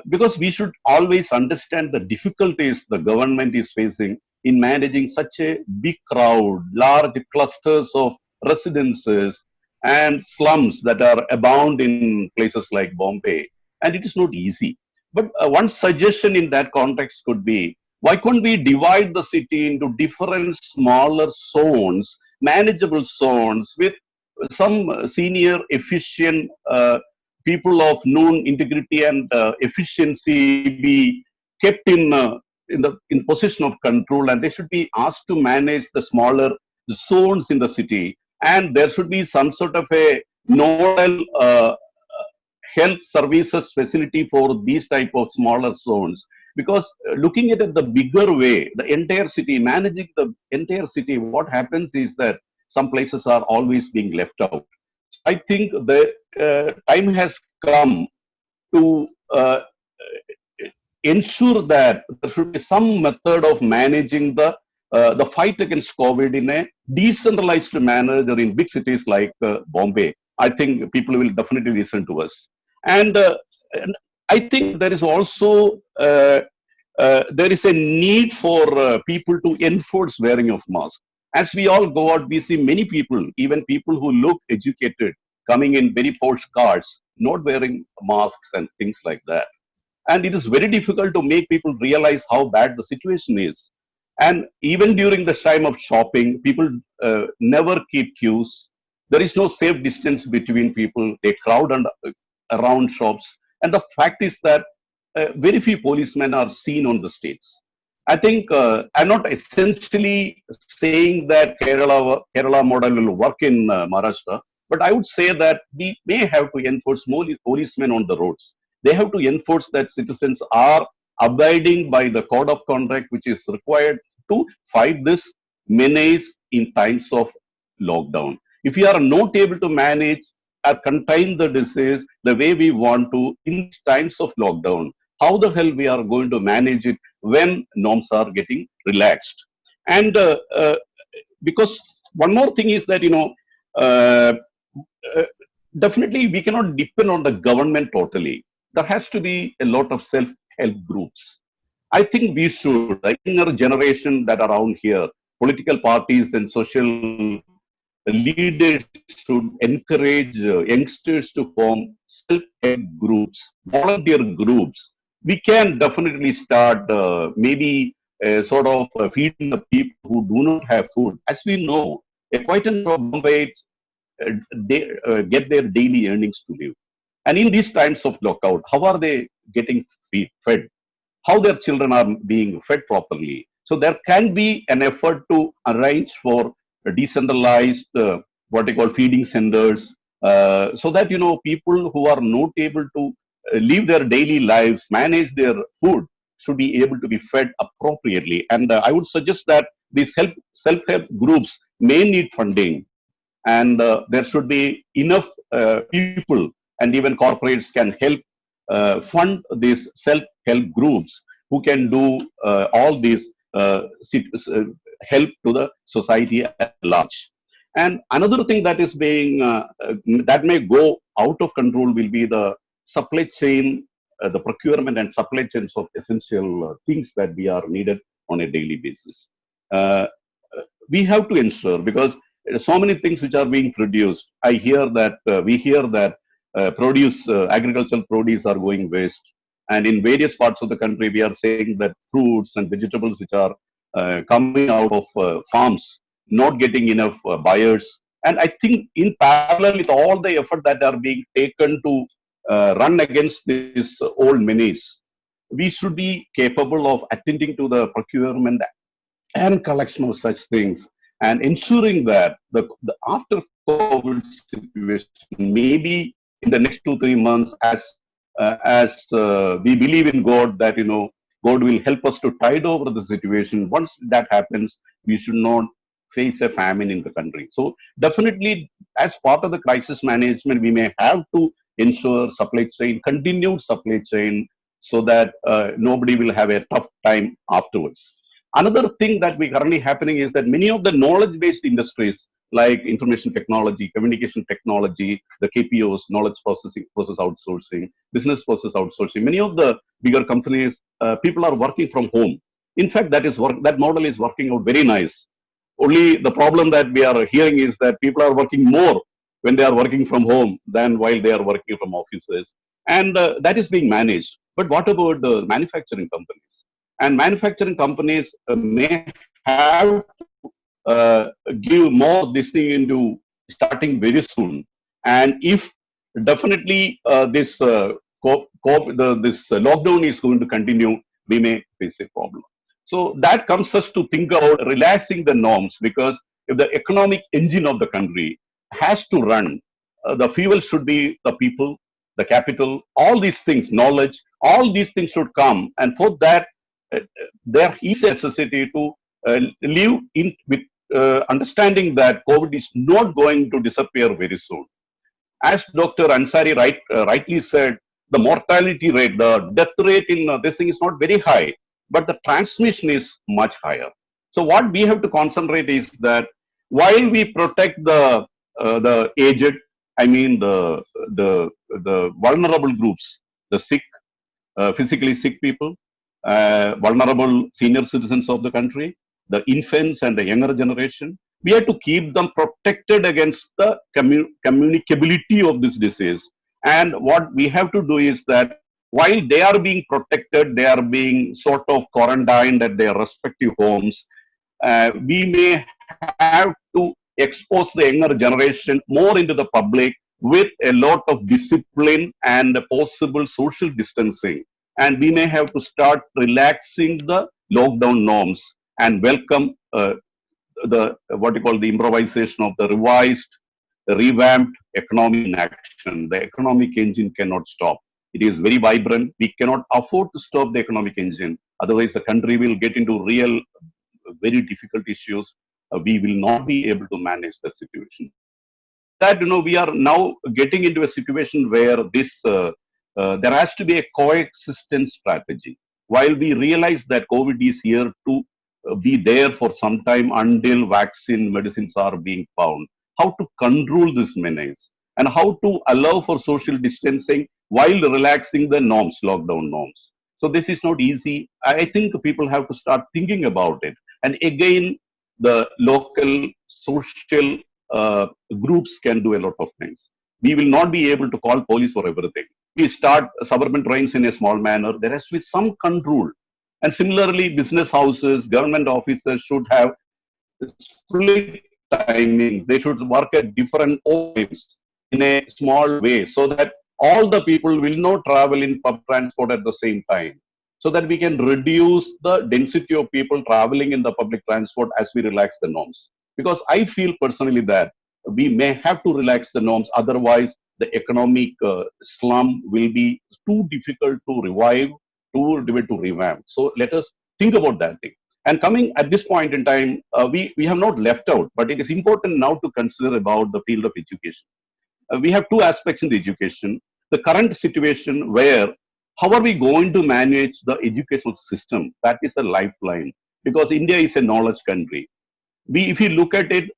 Because we should always understand the difficulties the government is facing in managing such a big crowd, large clusters of residences and slums that are abound in places like Bombay. And it is not easy. But one suggestion in that context could be, why couldn't we divide the city into different smaller zones, manageable zones with some senior efficient people of known integrity and efficiency be kept in position of control, and they should be asked to manage the smaller zones in the city and there should be some sort of a nodal health services facility for these type of smaller zones. Because looking at it the bigger way, the entire city, managing the entire city, what happens is that some places are always being left out. So I think the time has come to ensure that there should be some method of managing the fight against COVID in a decentralized manner in big cities like Bombay. I think people will definitely listen to us. And I think there is also there is a need for people to enforce wearing of masks. As we all go out, we see many people, even people who look educated, coming in very posh cars, not wearing masks and things like that. And it is very difficult to make people realize how bad the situation is. And even during the time of shopping, people never keep queues. There is no safe distance between people. They crowd around shops. And the fact is that very few policemen are seen on the streets. I think I'm not essentially saying that Kerala model will work in Maharashtra, but I would say that we may have to enforce more policemen on the roads. They have to enforce that citizens are abiding by the code of conduct which is required to fight this menace in times of lockdown. If we are not able to manage or contain the disease the way we want to in times of lockdown, how the hell we are going to manage it when norms are getting relaxed? And because one more thing is that, uh, uh, definitely we cannot depend on the government totally. There has to be a lot of self-help groups. I think we should, the younger generation that are around here, political parties and social leaders should encourage youngsters to form self-help groups, volunteer groups. We can definitely start maybe sort of feeding the people who do not have food. As we know, quite a number of Mumbaites they get their daily earnings to live. And in these times of lockout, how are they getting fed? How their children are being fed properly? So there can be an effort to arrange for a decentralized, what they call feeding centers, so that people who are not able to live their daily lives, manage their food, should be able to be fed appropriately. And I would suggest that these self-help groups may need funding, and there should be enough people, and even corporates can help fund these self-help groups who can do all these help to the society at large. And another thing that is being that may go out of control will be the supply chain, the procurement and supply chains of essential things that we are needed on a daily basis. Uh, we have to ensure, because so many things which are being produced. We hear that agricultural produce are going waste, and in various parts of the country, we are saying that fruits and vegetables which are coming out of farms not getting enough buyers. And I think in parallel with all the effort that are being taken to run against this old menace, we should be capable of attending to the procurement and collection of such things, and ensuring that the after COVID situation, maybe in the next 2 3 months, as we believe in God, that God will help us to tide over the situation. Once that happens, we should not face a famine in the country. So definitely, as part of the crisis management, we may have to ensure supply chain, continued supply chain, so that nobody will have a tough time afterwards. Another thing that we currently happening is that many of the knowledge-based industries like information technology, communication technology, the KPOs, knowledge process outsourcing, business process outsourcing, many of the bigger companies, people are working from home. In fact, that model is working out very nice. Only the problem that we are hearing is that people are working more when they are working from home than while they are working from offices. And that is being managed. But what about the manufacturing companies? And manufacturing companies may have uh, give more this thing into starting very soon. And if definitely this lockdown is going to continue, we may face a problem. So that comes us to think about relaxing the norms, because if the economic engine of the country has to run, the fuel should be the people, the capital, all these things, knowledge, all these things should come. And for that, there is a necessity to live in with understanding that COVID is not going to disappear very soon. As Dr. Ansari rightly said, the mortality rate, the death rate in this thing is not very high, but the transmission is much higher. So what we have to concentrate is that while we protect the aged, I mean the vulnerable groups, the sick, physically sick people, vulnerable senior citizens of the country, the infants and the younger generation. We have to keep them protected against the communicability of this disease. And what we have to do is that while they are being protected, they are being sort of quarantined at their respective homes, we may have to expose the younger generation more into the public with a lot of discipline and possible social distancing. And we may have to start relaxing the lockdown norms and welcome the what you call the improvisation of the revised, revamped economy in action. The economic engine cannot stop. It is very vibrant. We cannot afford to stop the economic engine. Otherwise, the country will get into real, very difficult issues. We will not be able to manage the situation. For that, we are now getting into a situation where there has to be a coexistence strategy. While we realize that COVID is here to be there for some time until vaccine medicines are being found, how to control this menace and how to allow for social distancing while relaxing the norms, lockdown norms. So this is not easy. I think people have to start thinking about it. And again, the local social groups can do a lot of things. We will not be able to call police for everything. We start suburban trains in a small manner. There has to be some control. And similarly, business houses, government offices should have split timings. They should work at different times in a small way so that all the people will not travel in public transport at the same time, so that we can reduce the density of people traveling in the public transport as we relax the norms. Because I feel personally that we may have to relax the norms, otherwise the economic slum will be too difficult to revive, too difficult to revamp. So let us think about that thing. And coming at this point in time, we have not left out, but it is important now to consider about the field of education. We have two aspects in the education. The current situation where how are we going to manage the educational system? That is a lifeline, because India is a knowledge country. If you look at it,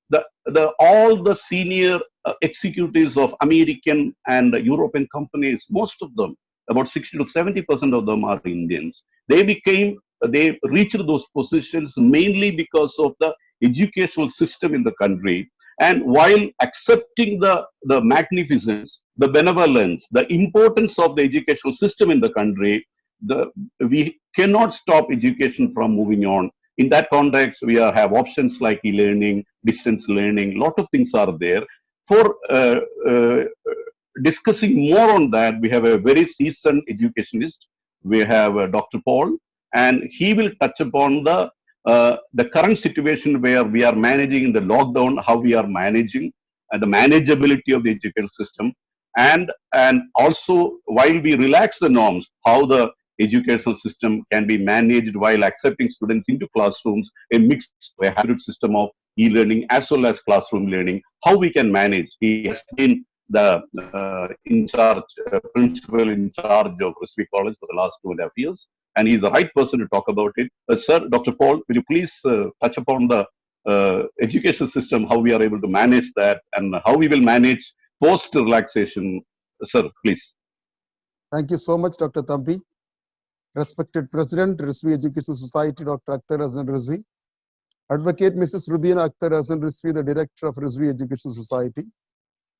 all the senior executives of American and European companies, most of them, about 60 to 70% of them are Indians. They reached those positions mainly because of the educational system in the country. And while accepting the magnificence, the benevolence, the importance of the educational system in the country, we cannot stop education from moving on. In that context, we have options like e-learning, distance learning, lot of things are there. For discussing more on that, we have a very seasoned educationist. We have Dr. Paul, and he will touch upon the current situation where we are managing the lockdown, how we are managing, and the manageability of the educational system, and also while we relax the norms, how the educational system can be managed while accepting students into classrooms, a mixed, a hybrid system of e-learning as well as classroom learning, how we can manage. He has been the principal in charge of Rizvi College for the last 2.5 years, and he's the right person to talk about it. Sir, Dr. Paul, will you please touch upon the education system, how we are able to manage that, and how we will manage post-relaxation? Sir, please. Thank you so much, Dr. Thampi. Respected President, Rizvi Education Society, Dr. Akhtar Rizvi. Advocate Mrs. Rubina Akhtar Rizvi, the Director of Rizvi Education Society.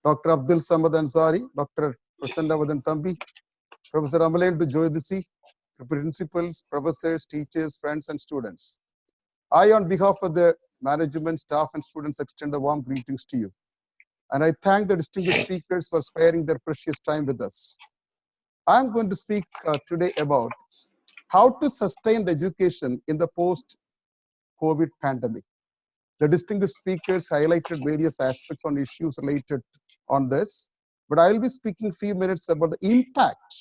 Dr. Abdul Samad Ansari, Dr. Prasannavadann Thampi, Professor Amalendu Jyotishi, principals, professors, teachers, friends, and students. I, on behalf of the management, staff, and students, extend a warm greetings to you. And I thank the distinguished speakers for sparing their precious time with us. I'm going to speak today about how to sustain the education in the post-COVID pandemic. The distinguished speakers highlighted various aspects on issues related on this, but I will be speaking few minutes about the impact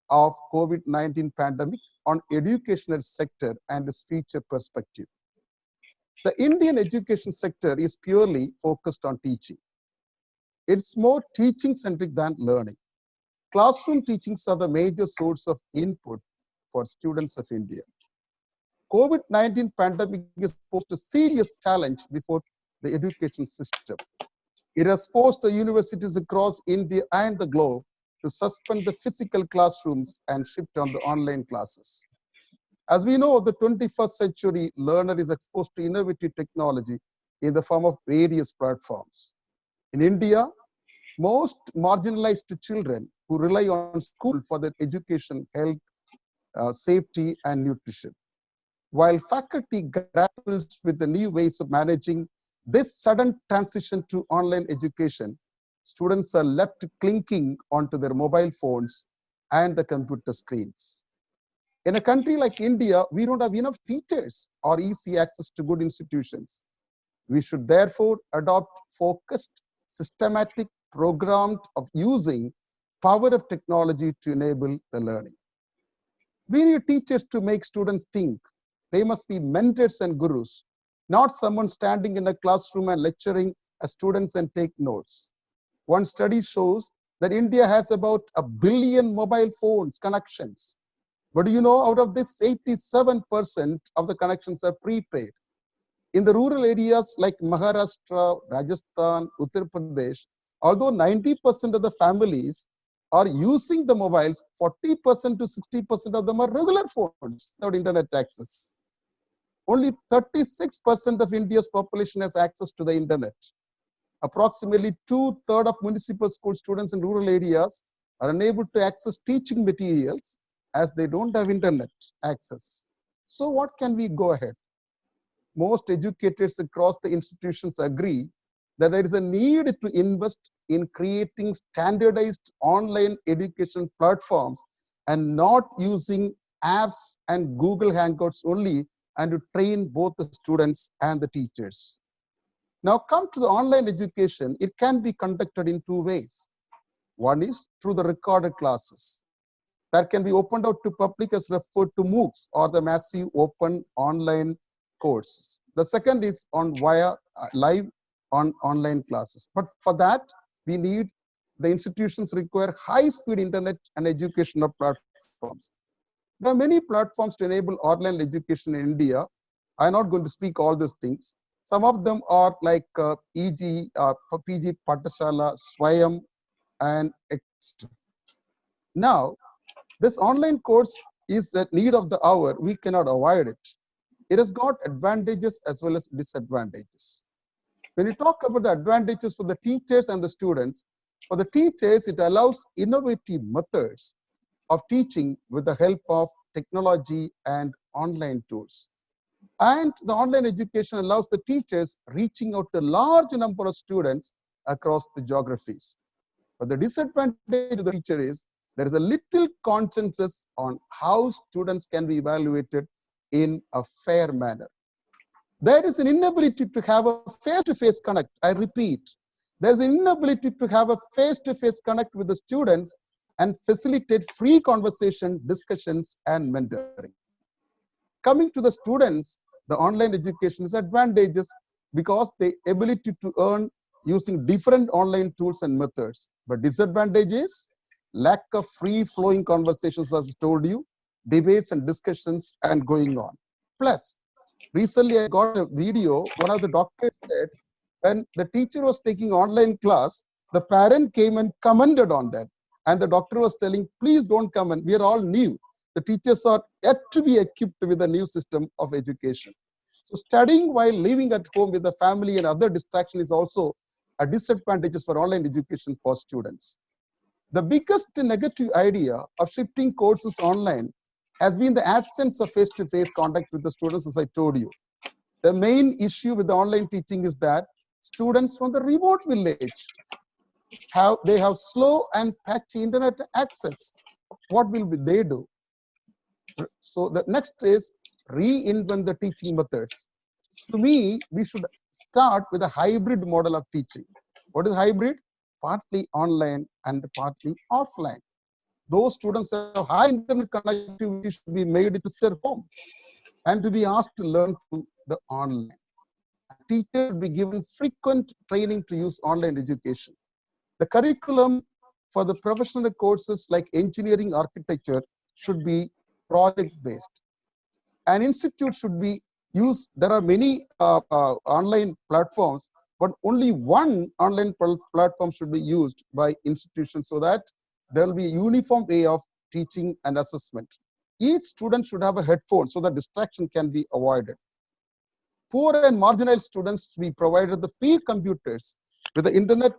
of COVID-19 pandemic on educational sector and its future perspective. The Indian education sector is purely focused on teaching. It's more teaching-centric than learning. Classroom teachings are the major source of input for students of India. COVID-19 pandemic has posed a serious challenge before the education system. It has forced the universities across India and the globe to suspend the physical classrooms and shift on the online classes. As we know, the 21st century learner is exposed to innovative technology in the form of various platforms. In India, most marginalized children who rely on school for their education, health, safety, and nutrition. While faculty grapples with the new ways of managing this sudden transition to online education, students are left clinging onto their mobile phones and the computer screens. In a country like India, we don't have enough teachers or easy access to good institutions. We should therefore adopt focused, systematic, programmed of using power of technology to enable the learning. We need teachers to make students think. They must be mentors and gurus, not someone standing in a classroom and lecturing students and take notes. One study shows that India has about 1 billion mobile phones connections. But do you know, out of this, 87% of the connections are prepaid. In the rural areas like Maharashtra, Rajasthan, Uttar Pradesh, although 90% of the families are using the mobiles, 40% to 60% of them are regular phones without internet access. Only 36% of India's population has access to the internet. Approximately 2/3 of municipal school students in rural areas are unable to access teaching materials as they don't have internet access. So what can we go ahead? Most educators across the institutions agree that there is a need to invest in creating standardized online education platforms and not using apps and Google Hangouts only, and to train both the students and the teachers. Now come to the online education, it can be conducted in two ways. One is through the recorded classes that can be opened out to public as referred to MOOCs or the massive open online courses. The second is on via live on online classes. But for that, we need the institutions require high-speed internet and educational platforms. There are many platforms to enable online education in India. I'm not going to speak all these things. Some of them are like e.g. PG Pathashala, Swayam, and etc. Now, this online course is the need of the hour. We cannot avoid it. It has got advantages as well as disadvantages. When you talk about the advantages for the teachers and the students, for the teachers, it allows innovative methods of teaching with the help of technology and online tools. And the online education allows the teachers reaching out to a large number of students across the geographies. But the disadvantage of the teacher is there is a little consensus on how students can be evaluated in a fair manner. There is an inability to have a face-to-face connect. I repeat, there's an inability to have a face-to-face connect with the students and facilitate free conversation, discussions, and mentoring. Coming to the students, the online education is advantageous because the ability to earn using different online tools and methods. But disadvantage is lack of free-flowing conversations, as I told you, debates and discussions and going on. Plus, recently I got a video, one of the doctors said, when the teacher was taking online class, the parent came and commented on that. And the doctor was telling, please don't comment, we are all new. The teachers are yet to be equipped with a new system of education. So studying while living at home with the family and other distraction is also a disadvantage for online education for students. The biggest negative idea of shifting courses online has been the absence of face-to-face contact with the students, as I told you. The main issue with the online teaching is that students from the remote village have slow and patchy internet access. What will they do? So the next is reinvent the teaching methods. To me, we should start with a hybrid model of teaching. What is hybrid? Partly online and partly offline. Those students who have high internet connectivity should be made to sit at home and to be asked to learn through the online. Teachers should be given frequent training to use online education. The curriculum for the professional courses like engineering, architecture should be project-based. An institute should be used. There are many online platforms, but only one online platform should be used by institutions so that there will be a uniform way of teaching and assessment. Each student should have a headphone so that distraction can be avoided. Poor and marginalized students should be provided the free computers with the internet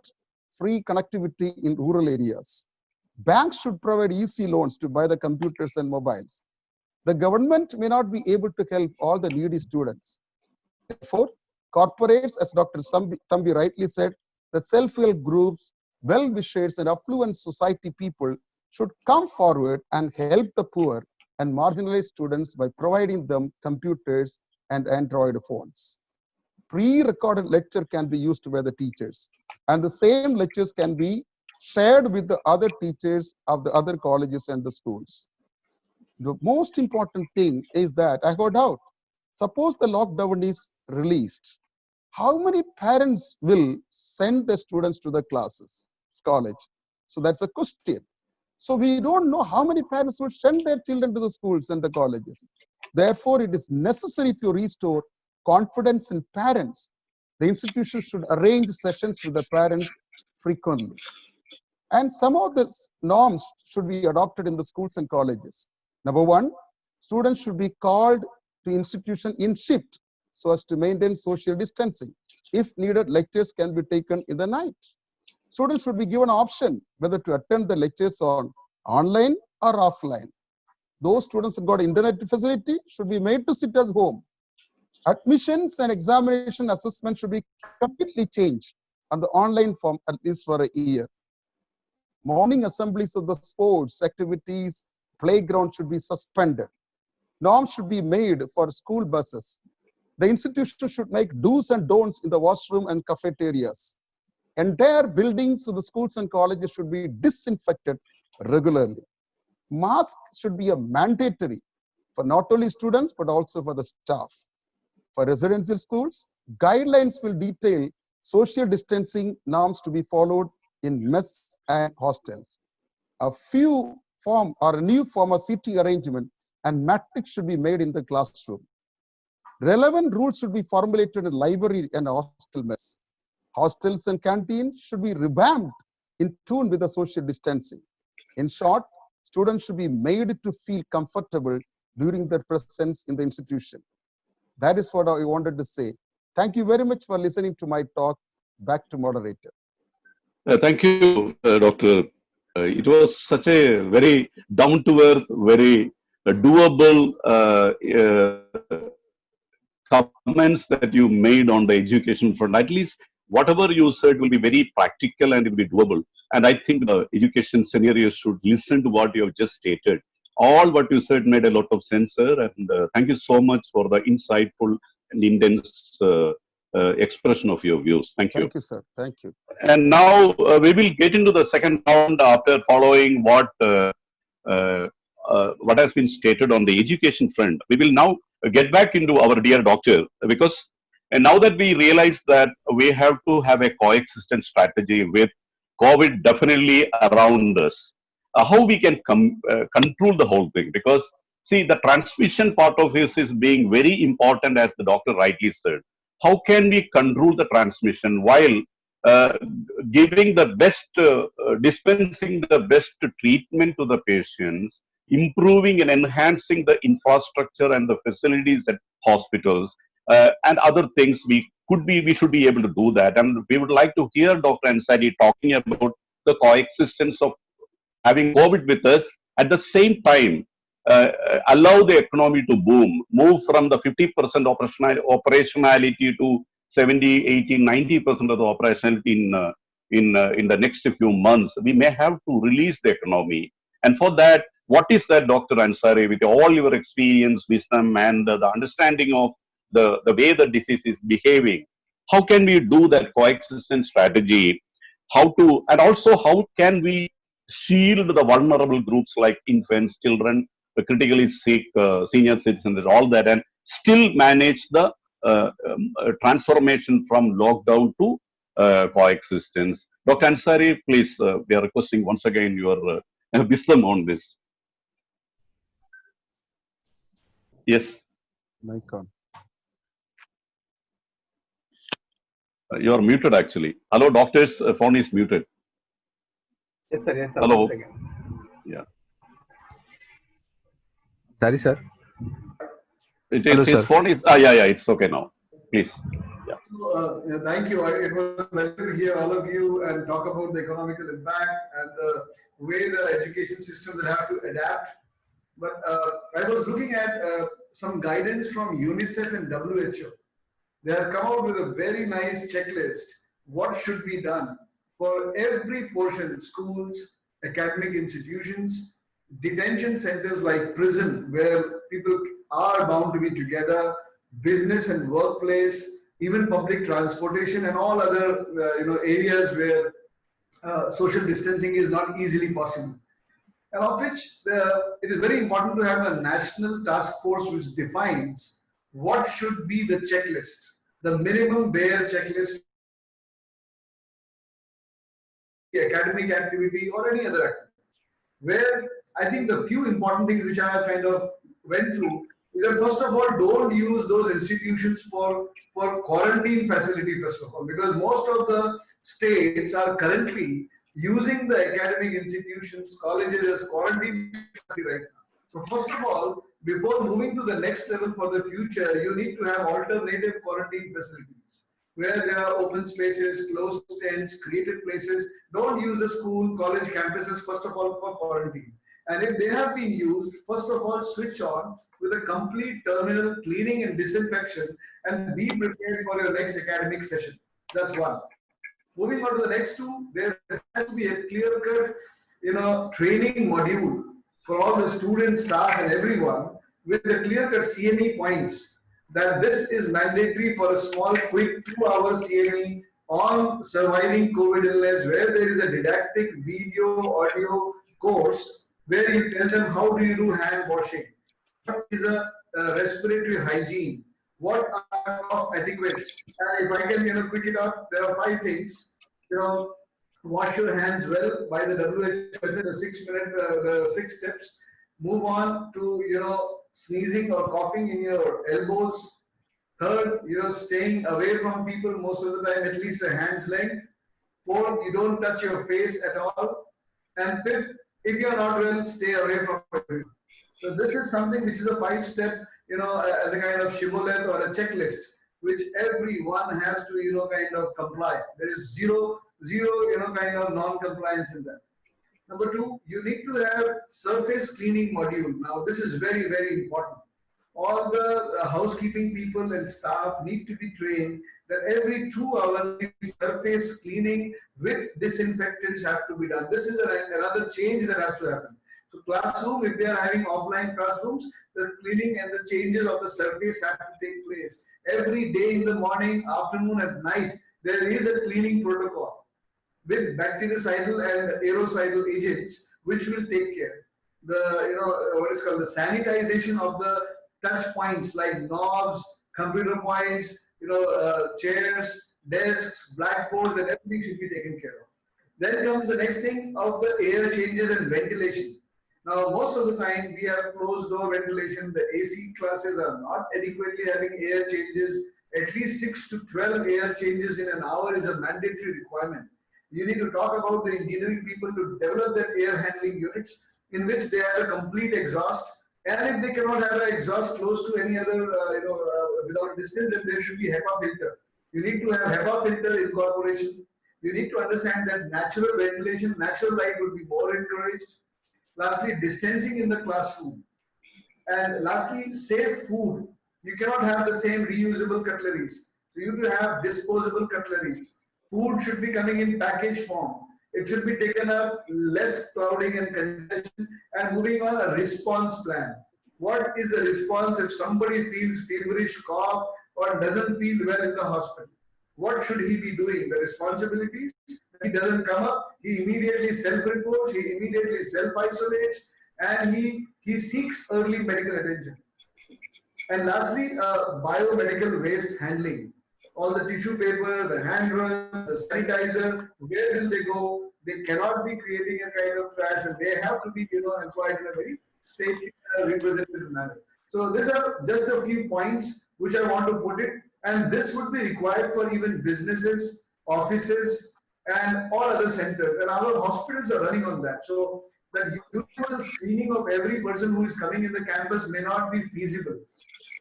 free connectivity in rural areas. Banks should provide easy loans to buy the computers and mobiles. The government may not be able to help all the needy students. Therefore, corporates, as Dr. Thampi rightly said, the self-help groups, well-wishers and affluent society people should come forward and help the poor and marginalized students by providing them computers and Android phones. Pre-recorded lecture can be used by the teachers, and the same lectures can be shared with the other teachers of the other colleges and the schools. The most important thing is that I got out. Suppose the lockdown is released. How many parents will send their students to the classes, college? So that's a question. So we don't know how many parents will send their children to the schools and the colleges. Therefore, it is necessary to restore confidence in parents. The institution should arrange sessions with the parents frequently. And some of the norms should be adopted in the schools and colleges. Number one, students should be called to institution in shift so as to maintain social distancing. If needed, lectures can be taken in the night. Students should be given an option whether to attend the lectures on online or offline. Those students who got internet facility should be made to sit at home. Admissions and examination assessment should be completely changed on the online form at least for a year. Morning assemblies of the sports activities, playground should be suspended. Norms should be made for school buses. The institution should make do's and don'ts in the washroom and cafeterias. Entire buildings of the schools and colleges should be disinfected regularly. Masks should be a mandatory for not only students but also for the staff. For residential schools, guidelines will detail social distancing norms to be followed in mess and hostels. A new form of seating arrangement and matrix should be made in the classroom. Relevant rules should be formulated in library and hostel mess. Hostels and canteens should be revamped in tune with the social distancing. In short, students should be made to feel comfortable during their presence in the institution. That is what I wanted to say. Thank you very much for listening to my talk. Back to moderator. Thank you, Doctor. It was such a very down-to-earth, very doable comments that you made on the education front. At least whatever you said will be very practical and it will be doable. And I think the education scenario should listen to what you have just stated. All what you said made a lot of sense, sir. And thank you so much for the insightful and intense expression of your views. Thank you. Thank you, sir. Thank you. And now we will get into the second round after following what has been stated on the education front. We will now get back into our dear doctor, because and now that we realize that we have to have a coexistence strategy with COVID definitely around us, how we can control the whole thing, because see, the transmission part of this is being very important, as the doctor rightly said. How can we control the transmission while giving the best, dispensing the best treatment to the patients, improving and enhancing the infrastructure and the facilities at hospitals, and other things we should be able to do that. And we would like to hear Dr. Ansari talking about the coexistence of having COVID with us, at the same time allow the economy to boom, move from the 50% operationality to 70, 80, 90% of the operationality in the next few months. We may have to release the economy. And for that, what is that, Dr. Ansari, with all your experience, wisdom, and the understanding of the way the disease is behaving? how can we do that coexistence strategy? How to, and also how can we shield the vulnerable groups like infants, children, the critically sick, senior citizens, all that, and still manage the transformation from lockdown to coexistence. Dr. Ansari, please, we are requesting once again your wisdom on this. Yes. Mic on. You are muted actually. Hello, doctor's phone is muted. Yes, sir. Yes, sir. Hello. 1 second. Yeah. Sorry, sir. It Hello, is, his sir. phone is, yeah, it's okay now. Please. Yeah. Thank you. It was a pleasure to hear all of you and talk about the economical impact and the way the education system will have to adapt. But I was looking at some guidance from UNICEF and WHO. They have come out with a very nice checklist. What should be done for every portion, schools, academic institutions, detention centers like prison, where people are bound to be together, business and workplace, even public transportation and all other areas where social distancing is not easily possible. And of which it is very important to have a national task force which defines what should be the checklist, the minimum bare checklist, academic activity or any other activity. Where I think the few important things which I have kind of went through is that first of all, don't use those institutions for quarantine facility first of all, because most of the states are currently using the academic institutions, colleges as quarantine facility right now. So first of all, before moving to the next level for the future, you need to have alternative quarantine facilities where there are open spaces, closed tents, created places. Don't use the school, college campuses first of all for quarantine. And if they have been used, first of all, switch on with a complete terminal cleaning and disinfection and be prepared for your next academic session. That's one. Moving on to the next two, there has to be a clear-cut, training module for all the students, staff, and everyone with the clear-cut CME points that this is mandatory for a small, quick 2-hour CME on surviving COVID illness, where there is a didactic video, audio course where you tell them how do you do hand washing, what is a respiratory hygiene, what are cough etiquettes. And if I can, quick it up, there are 5 things. Wash your hands well by the WHO method, the 6-minute, the 6 steps. Move on to, sneezing or coughing in your elbows. Third, staying away from people most of the time, at least a hand's length. Fourth, you don't touch your face at all. And fifth, if you're not well, stay away from everyone. So this is something which is a 5-step, as a kind of shibboleth or a checklist, which everyone has to, kind of comply. There is zero, kind of non-compliance in that. Number 2, you need to have surface cleaning module. Now, this is very, very important. All the housekeeping people and staff need to be trained that every 2 hours, surface cleaning with disinfectants have to be done. This is another change that has to happen. So classroom, if they are having offline classrooms, the cleaning and the changes of the surface have to take place. Every day in the morning, afternoon and night, there is a cleaning protocol with bactericidal and aerocidal agents, which will take care. The, what is called the sanitization of the touch points like knobs, computer points, chairs, desks, blackboards, and everything should be taken care of. Then comes the next thing of the air changes and ventilation. Now, most of the time we have closed door ventilation. The AC classes are not adequately having air changes. At least 6 to 12 air changes in an hour is a mandatory requirement. You need to talk about the engineering people to develop that air handling units in which they have a complete exhaust. And if they cannot have an exhaust close to any other, without distance, then there should be HEPA filter. You need to have HEPA filter incorporation. You need to understand that natural ventilation, natural light would be more encouraged. Lastly, distancing in the classroom. And lastly, safe food. You cannot have the same reusable cutleries. So you need to have disposable cutleries. Food should be coming in package form. It should be taken up, less crowding and congestion, and moving on a response plan. What is the response if somebody feels feverish, cough, or doesn't feel well in the hospital? what should he be doing, the responsibilities. He doesn't come up, he immediately self-reports, he immediately self-isolates, and he seeks early medical attention. And lastly, biomedical waste handling. All the tissue paper, the hand run, the sanitizer, where will they go? They cannot be creating a kind of trash, and they have to be, employed in a very stately, representative manner. So these are just a few points which I want to put it, and this would be required for even businesses, offices, and all other centers. And our hospitals are running on that. So that universal screening of every person who is coming in the campus may not be feasible.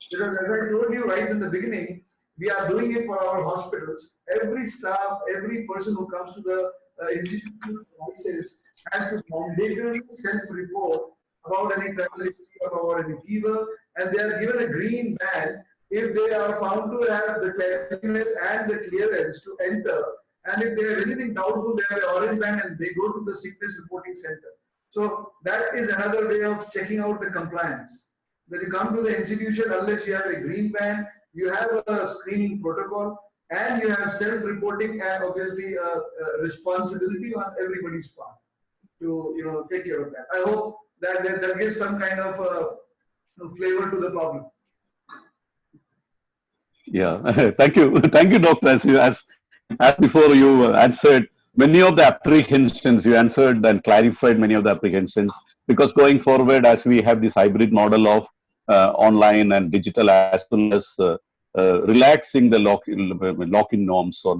Because as I told you right in the beginning, we are doing it for our hospitals. Every staff, every person who comes to the institutional crisis has to mandatorily self-report about any travel history, about any fever, and they are given a green band if they are found to have the cleanliness and the clearance to enter. And if they have anything doubtful, they have an orange band and they go to the sickness reporting center. So that is another way of checking out the compliance. When you come to the institution, unless you have a green band, you have a screening protocol, and you have self-reporting and obviously responsibility on everybody's part to take care of that. I hope that gives some kind of flavor to the problem. Yeah, thank you, doctor. As before you answered many of the apprehensions, you answered and clarified many of the apprehensions. Because going forward, as we have this hybrid model of online and digital, as well as relaxing the lock-in norms or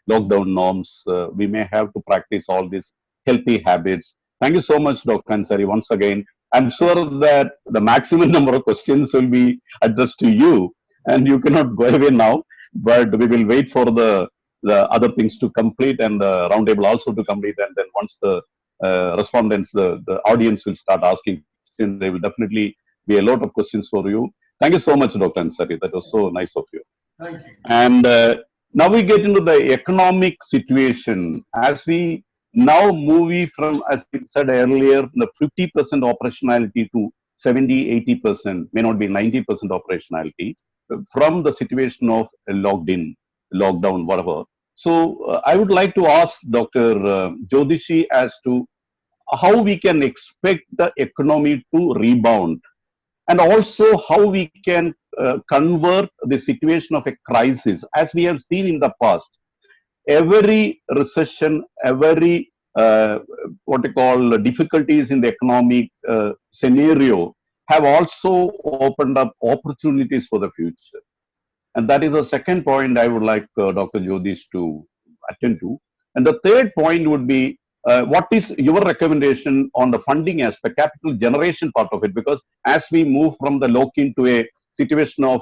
lockdown norms, we may have to practice all these healthy habits. Thank you so much, Dr. Ansari. Once again, I'm sure that the maximum number of questions will be addressed to you, and you cannot go away now. But we will wait for the other things to complete and the roundtable also to complete, and then once the respondents, the audience will start asking questions, there will definitely be a lot of questions for you. Thank you so much, Dr. Ansari. That was so nice of you. Thank you. And now we get into the economic situation. As we now move from, as we said earlier, the 50% operationality to 70-80%, may not be 90% operationality, from the situation of locked in, lockdown, whatever. So I would like to ask Dr. Jyotishi as to how we can expect the economy to rebound, and also how we can convert the situation of a crisis. As we have seen in the past, every recession, every what you call difficulties in the economic scenario have also opened up opportunities for the future. And that is the second point I would like Dr. Jyotish to attend to. And the third point would be, what is your recommendation on the funding aspect, capital generation part of it? Because as we move from the lock-in to a situation of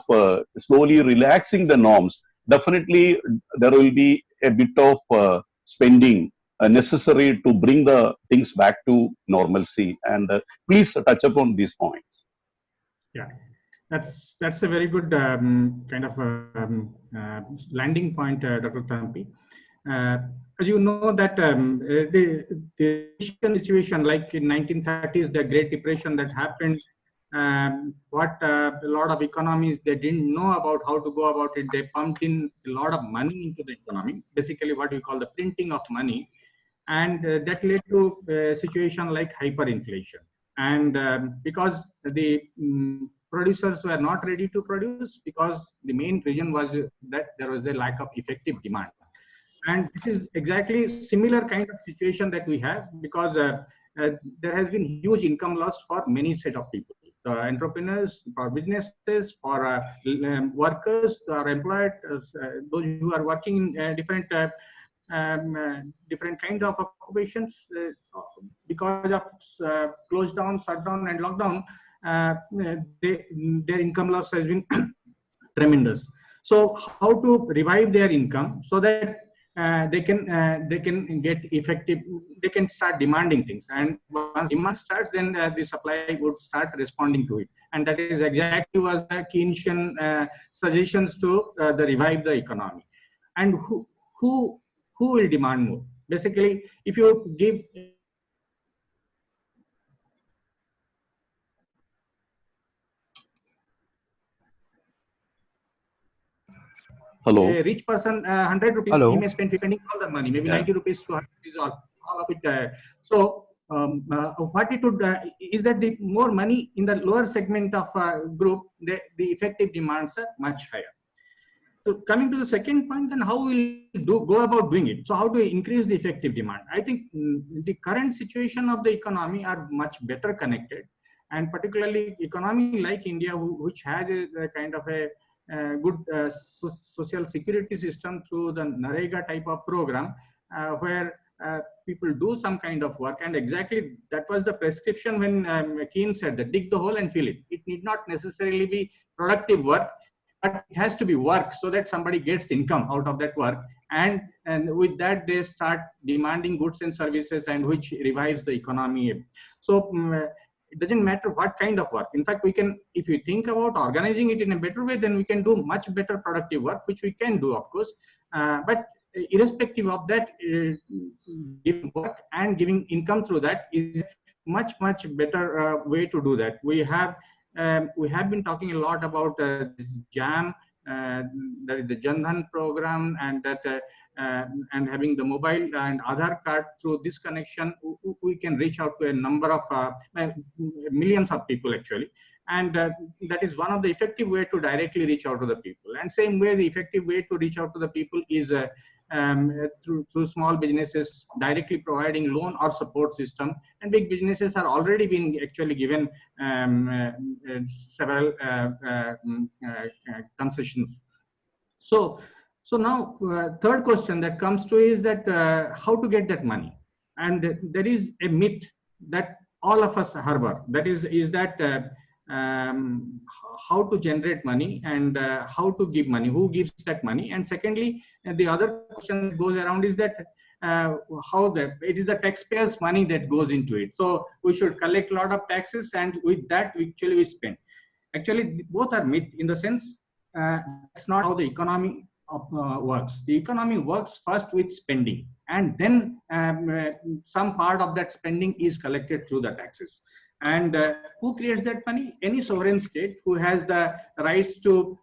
slowly relaxing the norms, definitely there will be a bit of spending necessary to bring the things back to normalcy. And please touch upon these points. Yeah, that's a very good kind of landing point, Dr. Thampi. As you know that the situation, like in 1930s, the Great Depression that happened, what a lot of economies, they didn't know about how to go about it. They pumped in a lot of money into the economy, basically what we call the printing of money, and that led to a situation like hyperinflation. And because the producers were not ready to produce, because the main reason was that there was a lack of effective demand. And this is exactly similar kind of situation that we have, because there has been huge income loss for many set of people, entrepreneurs, for businesses, for workers, or employed, those who are working in different different kind of occupations, because of close down, shutdown, and lockdown. Their income loss has been tremendous. So how to revive their income so that they can get effective, they can start demanding things, and once demand starts, then the supply would start responding to it. And that is exactly was the Keynesian suggestions to the revive the economy. And who will demand more? Basically, if you give Hello. A rich person, 100 rupees, Hello. he may spend spending all the money, maybe Yeah. 90 rupees to 100 rupees or all of it. So what it would is that the more money in the lower segment of group, the effective demands are much higher. So coming to the second point, then how will go about doing it? So how do we increase the effective demand? I think the current situation of the economy are much better connected, and particularly economy like India, which has a kind of a good social security system through the NREGA type of program, where people do some kind of work, and exactly that was the prescription when Keynes said that dig the hole and fill it. It need not necessarily be productive work, but it has to be work so that somebody gets income out of that work, and with that they start demanding goods and services, and which revives the economy. So it doesn't matter what kind of work. In fact, we can, if you think about organizing it in a better way, then we can do much better productive work, which we can do, of course. But irrespective of that, giving work and giving income through that is much better way to do that. We have been talking a lot about this JAM, that is the Jan Dhan program, and that and having the mobile and Aadhaar card. Through this connection, we can reach out to a number of millions of people actually, and that is one of the effective way to directly reach out to the people. And same way, the effective way to reach out to the people is through small businesses directly providing loan or support system, and big businesses are already being actually given several concessions. So now third question that comes to is that how to get that money. And there is a myth that all of us harbor, that is that how to generate money and how to give money, who gives that money. And secondly, the other question that goes around is that how that it is the taxpayers' money that goes into it. So we should collect a lot of taxes, and with that actually we spend. Actually, both are myth in the sense that's not how the economy works. The economy works first with spending, and then some part of that spending is collected through the taxes. And who creates that money? Any sovereign state who has the rights to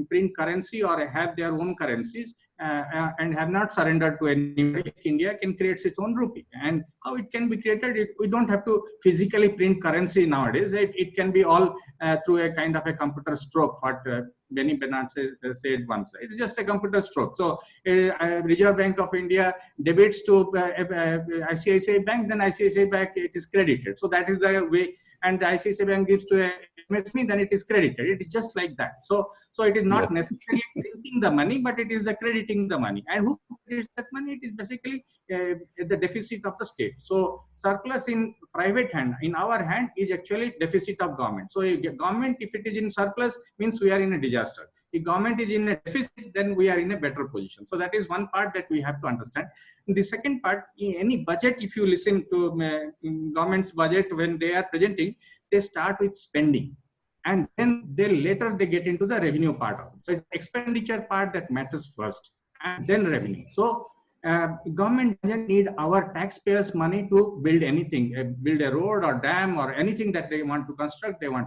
print currency or have their own currencies and have not surrendered to anybody. India can create its own rupee. And how it can be created? We don't have to physically print currency nowadays. It can be all through a kind of a computer stroke, what Benny Bernard said once. It is just a computer stroke. So Reserve Bank of India debits to ICICI Bank, then ICICI Bank it is credited. So that is the way. And the ICICI Bank gives to a MSME, then it is credited. It is just like that. So it is not necessarily printing the money, but it is the crediting the money. And who credits that money? It is basically the deficit of the state. So surplus in private hand, in our hand, is actually deficit of government. So a government, if it is in surplus, means we are in a disaster. If government is in a deficit, then we are in a better position. So that is one part that we have to understand. The second part, in any budget, if you listen to government's budget, when they are presenting, they start with spending, and then later they get into the revenue part of it. So it's expenditure part that matters first, and then revenue. So government doesn't need our taxpayers' money to build anything, build a road or dam or anything that they want to construct. They want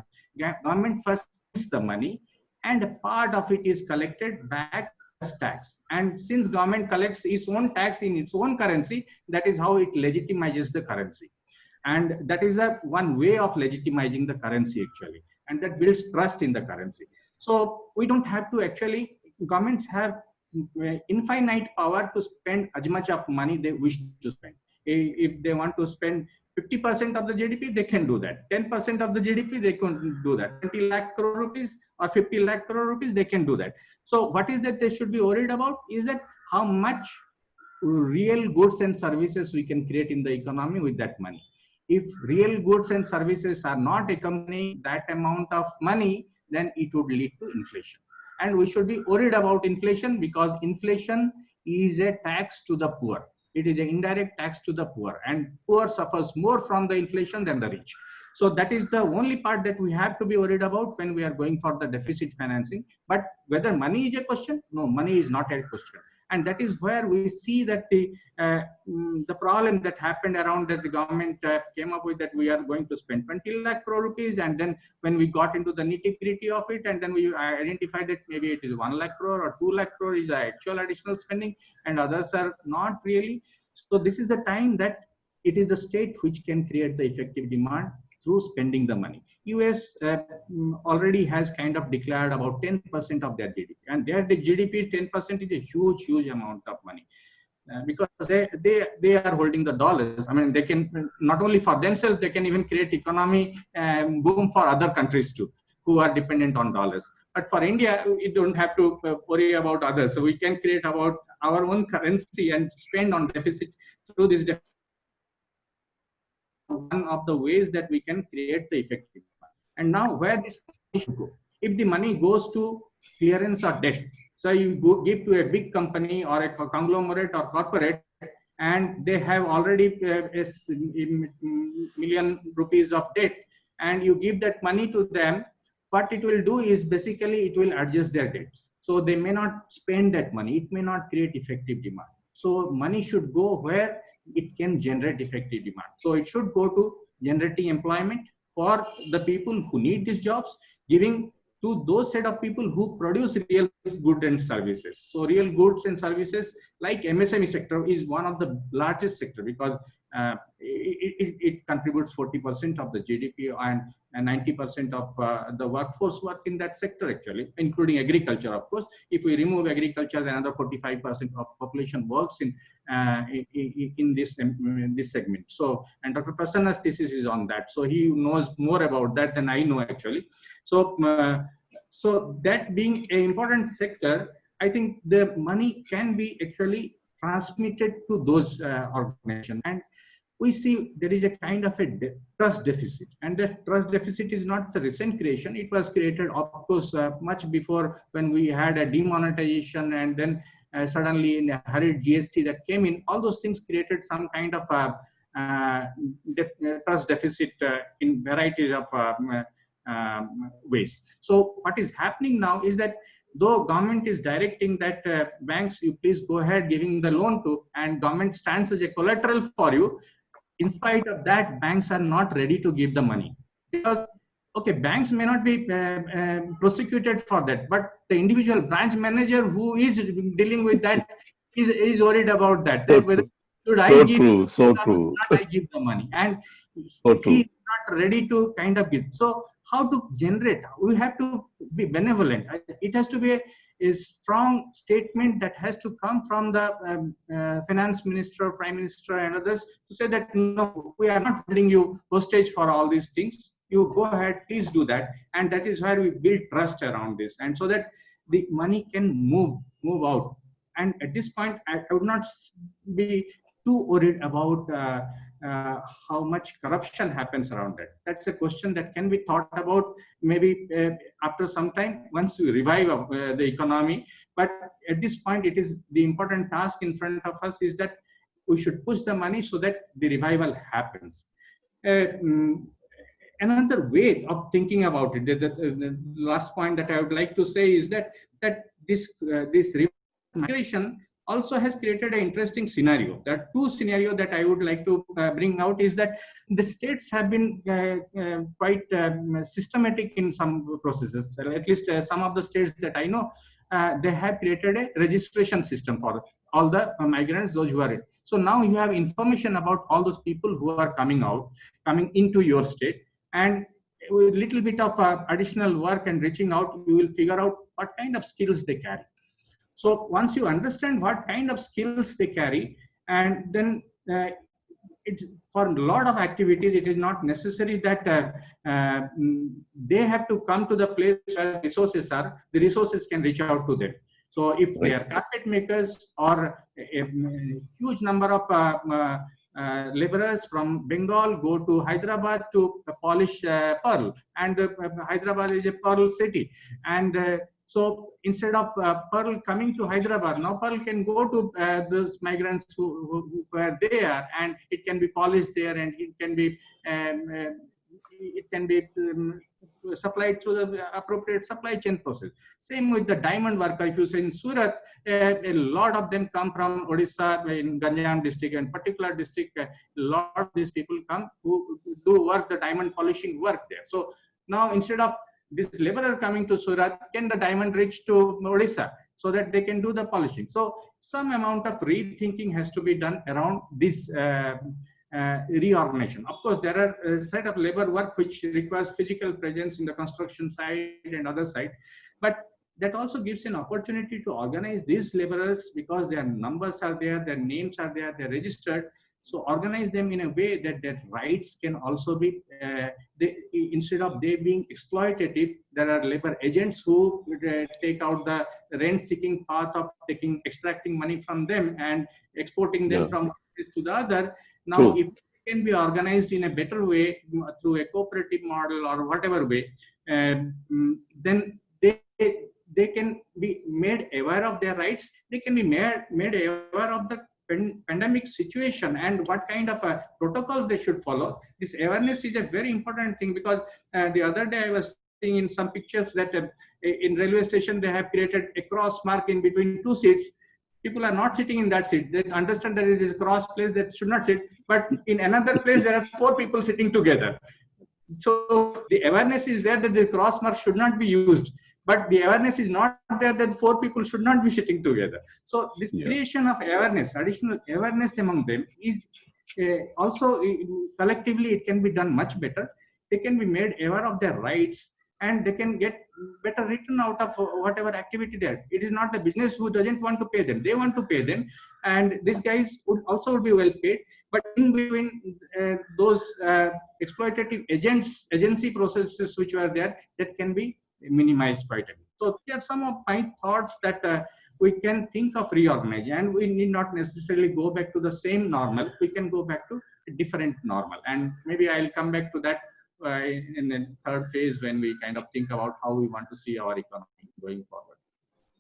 government first spends the money, and a part of it is collected back as tax. And since government collects its own tax in its own currency, that is how it legitimizes the currency. And that is one way of legitimizing the currency actually, and that builds trust in the currency. So we don't have to actually, governments have infinite power to spend as much of money they wish to spend. If they want to spend 50% of the GDP, they can do that. 10% of the GDP, they can do that. 20 lakh crore rupees or 50 lakh crore rupees, they can do that. So what is that they should be worried about is that how much real goods and services we can create in the economy with that money. If real goods and services are not accompanying that amount of money, then it would lead to inflation. And we should be worried about inflation, because inflation is a tax to the poor. It is an indirect tax to the poor, and poor suffers more from the inflation than the rich. So that is the only part that we have to be worried about when we are going for the deficit financing. But whether money is a question? No, money is not a question. And that is where we see that the problem that happened around that the government came up with, that we are going to spend 20 lakh crore rupees, and then when we got into the nitty-gritty of it, and then we identified that maybe it is 1 lakh crore or 2 lakh crore is the actual additional spending, and others are not really. So this is the time that it is the state which can create the effective demand through spending the money. US already has kind of declared about 10% of their GDP, and their GDP 10% is a huge amount of money. Because they are holding the dollars. I mean, they can not only for themselves, they can even create economy boom for other countries too, who are dependent on dollars. But for India, we don't have to worry about others. So we can create about our own currency and spend on deficit through this deficit. One of the ways that we can create the effective. And now where this money should go? If the money goes to clearance or debt, so you give to a big company or a conglomerate or corporate, and they have already a million rupees of debt, and you give that money to them, what it will do is basically it will adjust their debts. So they may not spend that money. It may not create effective demand. So money should go where it can generate effective demand. So it should go to generating employment for the people who need these jobs, giving to those set of people who produce real goods and services. So real goods and services like MSME sector is one of the largest sector, because it contributes 40% of the GDP and 90% of the workforce work in that sector actually, including agriculture, of course. If we remove agriculture, then another 45% of population works in this segment. So, and Dr. Prasanna's thesis is on that. So he knows more about that than I know actually. So, so that being an important sector, I think the money can be actually transmitted to those organizations. And we see there is a kind of a trust deficit, and that trust deficit is not the recent creation. It was created, of course, much before, when we had a demonetization, and then suddenly in a hurried GST that came in. All those things created some kind of trust deficit in varieties of ways. So what is happening now is that though government is directing that banks, you please go ahead giving the loan to, and government stands as a collateral for you, in spite of that, banks are not ready to give the money. Because, okay, banks may not be prosecuted for that, but the individual branch manager who is dealing with that is worried about that. That whether should I give or not I give the money, and he is not ready to kind of give. So how to generate? We have to be benevolent. It has to be a strong statement that has to come from the finance minister, prime minister, and others to say that no, we are not holding you hostage for all these things. You go ahead, please do that. And that is where we build trust around this, and so that the money can move out. And at this point, I would not be too worried about how much corruption happens around that. That's a question that can be thought about maybe after some time, once we revive the economy. But at this point, it is the important task in front of us is that we should push the money so that the revival happens. Another way of thinking about it, the last point that I would like to say is that this migration also has created an interesting scenario. There are two scenarios that I would like to bring out is that the states have been quite systematic in some processes. At least some of the states that I know, they have created a registration system for all the migrants, those who are in. So now you have information about all those people who are coming into your state, and with a little bit of additional work and reaching out, you will figure out what kind of skills they carry. So once you understand what kind of skills they carry, and then it's for a lot of activities, it is not necessary that they have to come to the place where resources are. The resources can reach out to them. So if they are carpet makers or a huge number of laborers from Bengal go to Hyderabad to polish pearl, and Hyderabad is a pearl city, and so instead of pearl coming to Hyderabad, now pearl can go to those migrants who where they are, and it can be polished there, and it can be supplied through the appropriate supply chain process. Same with the diamond worker. If you say in Surat, a lot of them come from Odisha, in Ganjam district and particular district. A lot of these people come who do work, the diamond polishing work there. So now instead of this laborer coming to Surat, can the diamond reach to Odisha so that they can do the polishing? So some amount of rethinking has to be done around this reorganization. Of course, there are a set of labor work which requires physical presence in the construction site and other side, but that also gives an opportunity to organize these laborers because their numbers are there, their names are there, they're registered. So organize them in a way that their rights can also be, instead of they being exploitative, there are labor agents who take out the rent-seeking path of extracting money from them and exporting them from one place to the other. Now, if it can be organized in a better way through a cooperative model or whatever way, then they can be made aware of their rights. They can be made aware of the pandemic situation and what kind of protocols they should follow. This awareness is a very important thing because the other day I was seeing in some pictures that in railway station they have created a cross mark in between two seats. People are not sitting in that seat. They understand that it is a cross place that should not sit, but in another place there are 4 people sitting together. So the awareness is there that the cross mark should not be used, but the awareness is not there that 4 people should not be sitting together. So this creation of awareness, additional awareness among them is also collectively it can be done much better. They can be made aware of their rights and they can get better return out of whatever activity there. It is not the business who doesn't want to pay them. They want to pay them, and these guys would also be well paid. But in between those exploitative agency processes which were there, that can be minimized quite a bit. So there are some of my thoughts that we can think of reorganizing, and we need not necessarily go back to the same normal. We can go back to a different normal, and maybe I'll come back to that in the third phase when we kind of think about how we want to see our economy going forward.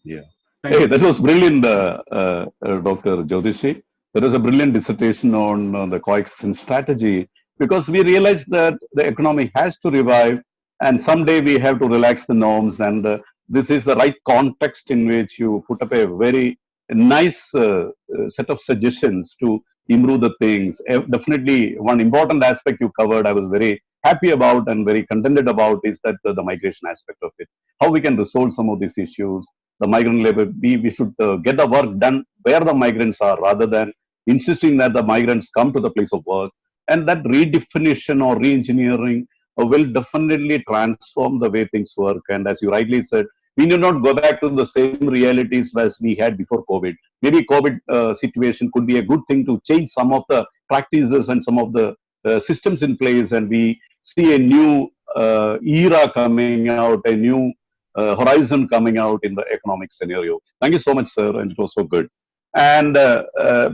Yeah. Hey, that was brilliant, Dr. Jyotishi. That was a brilliant dissertation on the coexistence strategy because we realized that the economy has to revive and someday we have to relax the norms, and this is the right context in which you put up a very nice set of suggestions to improve the things. Definitely one important aspect you covered I was very happy about and very contented about is that the migration aspect of it, how we can resolve some of these issues. The migrant labor, we should get the work done where the migrants are rather than insisting that the migrants come to the place of work. And that redefinition or re-engineering will definitely transform the way things work. And as you rightly said, we need not go back to the same realities as we had before COVID. Maybe COVID situation could be a good thing to change some of the practices and some of the systems in place, and we see a new era coming out, a new horizon coming out in the economic scenario. Thank you so much, sir, and it was so good. And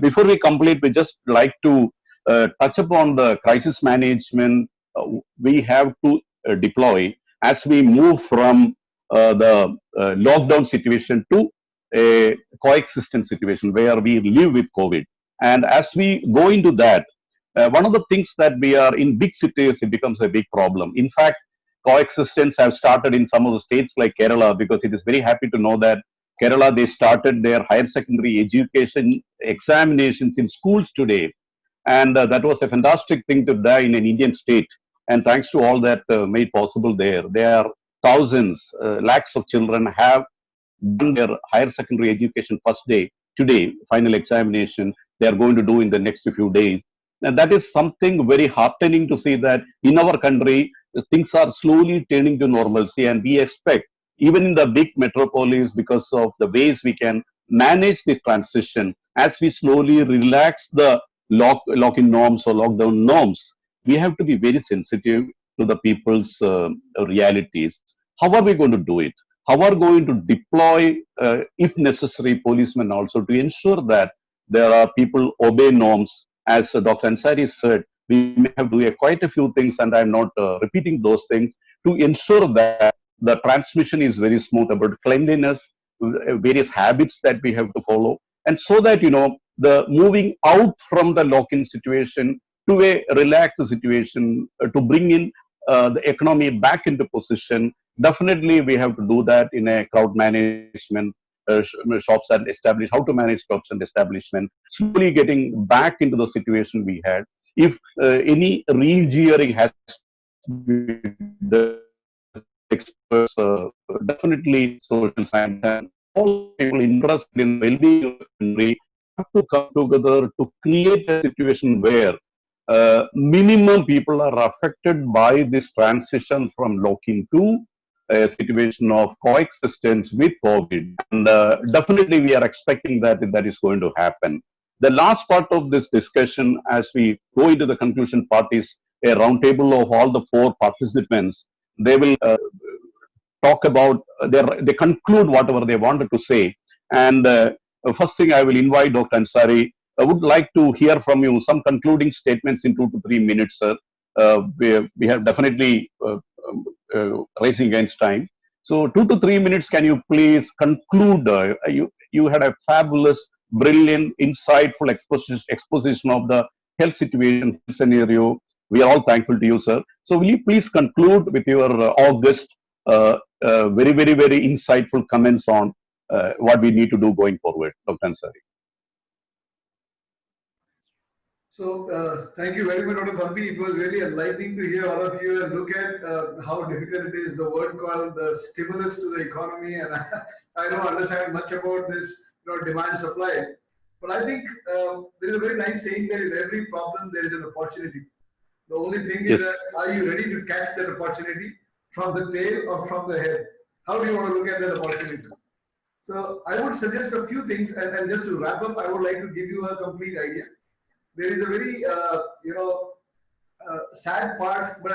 before we complete, we just like to touch upon the crisis management we have to deploy as we move from the lockdown situation to a coexistence situation where we live with COVID. And as we go into that, one of the things that we are in big cities, it becomes a big problem. In fact, coexistence have started in some of the states like Kerala, because it is very happy to know that Kerala, they started their higher secondary education examinations in schools today. And that was a fantastic thing to do in an Indian state. And thanks to all that made possible there. There are thousands, lakhs of children have done their higher secondary education first day, today, final examination, they are going to do in the next few days. And that is something very heartening to see that in our country, things are slowly turning to normalcy, and we expect, even in the big metropolis, because of the ways we can manage the transition, as we slowly relax the lock-in norms or lockdown norms, we have to be very sensitive to the people's realities. How are we going to do it? How are we going to deploy, if necessary, policemen also to ensure that there are people obey norms? As Dr. Ansari said, we may have to do quite a few things, and I'm not repeating those things, to ensure that the transmission is very smooth, about cleanliness, various habits that we have to follow, and so that, you know, the moving out from the lock-in situation to a relaxed situation, to bring in the economy back into position. Definitely, we have to do that in a crowd management, shops and establish, how to manage shops and establishment, slowly getting back into the situation we had. If any re-engineering has been done, experts, definitely social science and all people interested in well-being of the country have to come together to create a situation where minimum people are affected by this transition from lock-in to a situation of coexistence with COVID. And definitely we are expecting that that is going to happen. The last part of this discussion, as we go into the conclusion part, is a roundtable of all the four participants. They will talk about, they conclude whatever they wanted to say. And first thing, I will invite Dr. Ansari. I would like to hear from you some concluding statements in 2 to 3 minutes, sir. We have definitely racing against time. So 2 to 3 minutes, can you please conclude? You had a fabulous, brilliant, insightful exposition of the health situation, scenario. We are all thankful to you, sir. So will you please conclude with your August very, very, very insightful comments on what we need to do going forward, Dr. Ansari. So thank you very much, Dr. Thampi. It was really enlightening to hear all of you and look at how difficult it is. The word called the stimulus to the economy, and I don't understand much about this, demand supply. But I think there is a very nice saying that in every problem there is an opportunity. The only thing is that are you ready to catch that opportunity from the tail or from the head? How do you want to look at that opportunity? So I would suggest a few things, and just to wrap up, I would like to give you a complete idea. There is a very, sad part, but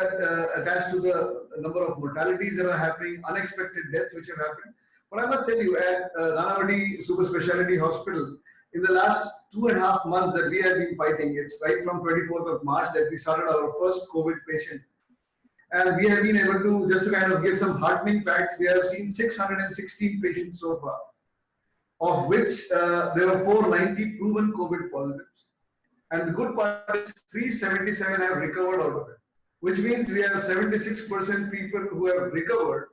attached to the number of mortalities that are happening, unexpected deaths which have happened. But I must tell you, at Nanavati Super Speciality Hospital, in the last 2.5 months that we have been fighting, it's right from 24th of March that we started our first COVID patient. And we have been able to, just to kind of give some heartening facts, we have seen 616 patients so far, of which there were 490 proven COVID positives. And the good part is 377 have recovered out of it, which means we have 76% people who have recovered,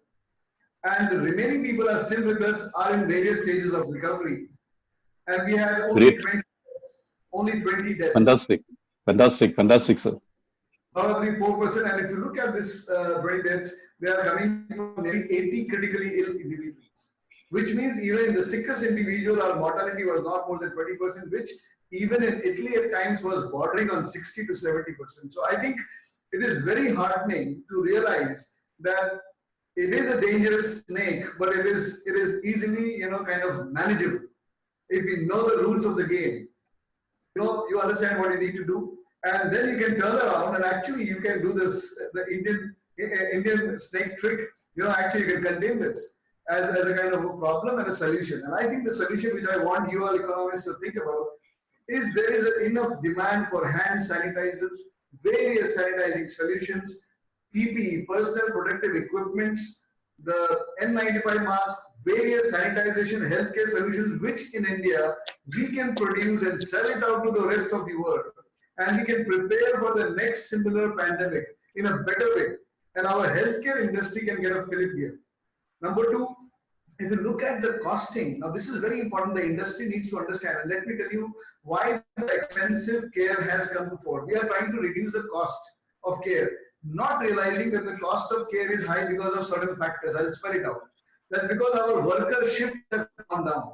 and the remaining people are still with us, are in various stages of recovery. And we had only 20 deaths. Only 20 deaths. Fantastic. Fantastic. Fantastic, sir. Probably 4%. And if you look at this 20 deaths, they are coming from nearly 80 critically ill individuals, which means even in the sickest individual, our mortality was not more than 20%, which even in Italy at times was bordering on 60 to 70%. So I think it is very heartening to realize that it is a dangerous snake, but it is easily, kind of manageable. If you know the rules of the game, you understand what you need to do, and then you can turn around and actually you can do this, the Indian snake trick, actually you can contain this as a kind of a problem and a solution. And I think the solution which I want you all economists to think about is there is enough demand for hand sanitizers, various sanitizing solutions, PPE, personal protective equipment, the N95 mask, various sanitization healthcare solutions, which in India we can produce and sell it out to the rest of the world. And we can prepare for the next similar pandemic in a better way. And our healthcare industry can get a fillip here. Number two, if you look at the costing, now this is very important, the industry needs to understand, and let me tell you why the expensive care has come to fore. We are trying to reduce the cost of care, not realizing that the cost of care is high because of certain factors. I'll spell it out. That's because our worker shifts have gone down.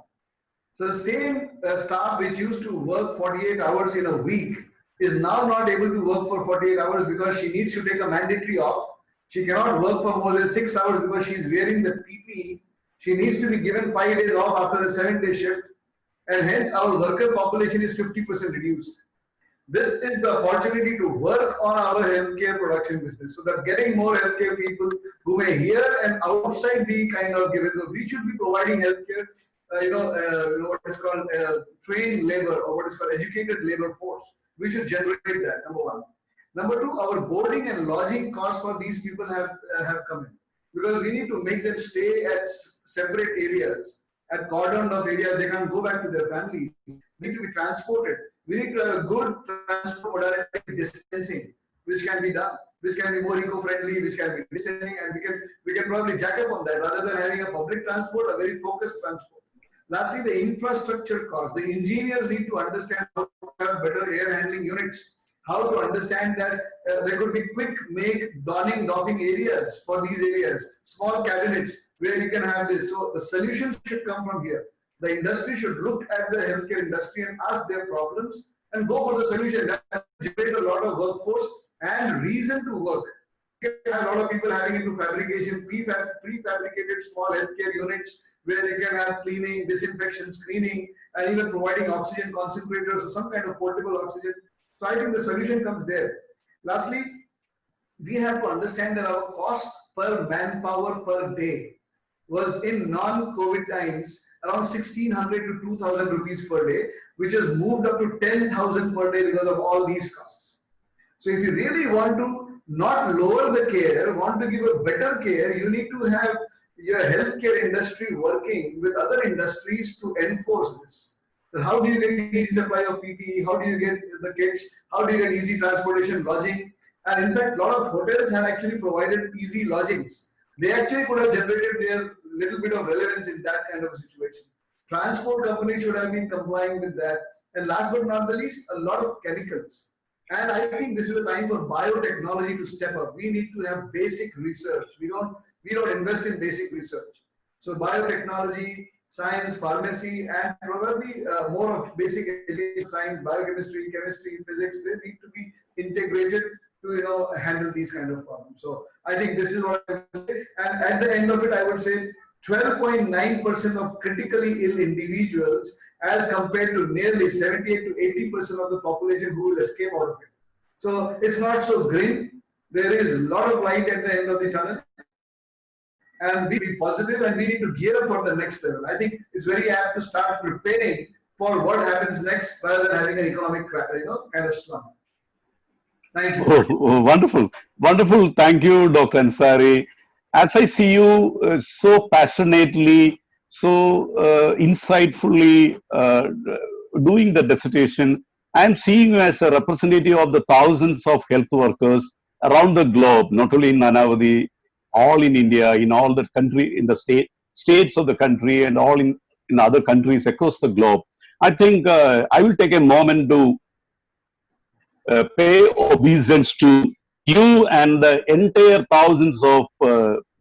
So the same staff which used to work 48 hours in a week is now not able to work for 48 hours because she needs to take a mandatory off. She cannot work for more than 6 hours because she's wearing the PPE. She needs to be given 5 days off after a 7-day shift, and hence our worker population is 50% reduced. This is the opportunity to work on our healthcare production business, so that getting more healthcare people who may here and outside be kind of given. So we should be providing healthcare, what is called trained labor, or what is called educated labor force. We should generate that, number one. Number two, our boarding and lodging costs for these people have come in, because we need to make them stay at separate areas, at cordoned off areas. They can't go back to their families. They need to be transported. We need to have a good transport modality distancing. which can be done, which can be more eco-friendly, which can be distancing, and we can probably jack up on that rather than having a public transport, a very focused transport. Lastly, the infrastructure cost. The engineers need to understand how to have better air handling units, how to understand that there could be quick make doffing areas for these areas, small cabinets where you can have this. So the solution should come from here. The industry should look at the healthcare industry and ask their problems and go for the solution that generate a lot of workforce and reason to work. A lot of people having into fabrication, prefabricated small healthcare units where they can have cleaning, disinfection, screening, and even providing oxygen concentrators or some kind of portable oxygen. So I think the solution comes there. Lastly, we have to understand that our cost per manpower per day was in non-COVID times around 1,600 to 2,000 rupees per day, which has moved up to 10,000 per day because of all these costs. So if you really want to not lower the care, want to give a better care, you need to have your healthcare industry working with other industries to enforce this. How do you get easy supply of PPE? How do you get the kits? How do you get easy transportation, lodging? And in fact, a lot of hotels have actually provided easy lodgings. They actually could have generated their little bit of relevance in that kind of a situation. Transport companies should have been complying with that. And last but not the least, a lot of chemicals. And I think this is a time for biotechnology to step up. We need to have basic research. We don't invest in basic research. So biotechnology, science, pharmacy, and probably more of basic education, science, biochemistry, chemistry, physics, they need to be integrated to handle these kind of problems. So I think this is what I would say. And at the end of it, I would say 12.9% of critically ill individuals as compared to nearly 78 to 80% of the population who will escape out of it. So it's not so grim. There is a lot of light at the end of the tunnel. And we be positive, and we need to gear up for the next level. I think it's very apt to start preparing for what happens next rather than having an economic kind of slump. Thank you. Wonderful. Wonderful. Thank you, Dr. Ansari. As I see you so passionately, so insightfully doing the dissertation, I am seeing you as a representative of the thousands of health workers around the globe, not only in Nanavati, all in India, in all the country, in the states of the country, and all in other countries across the globe. I think I will take a moment to pay obeisance to you and the entire thousands of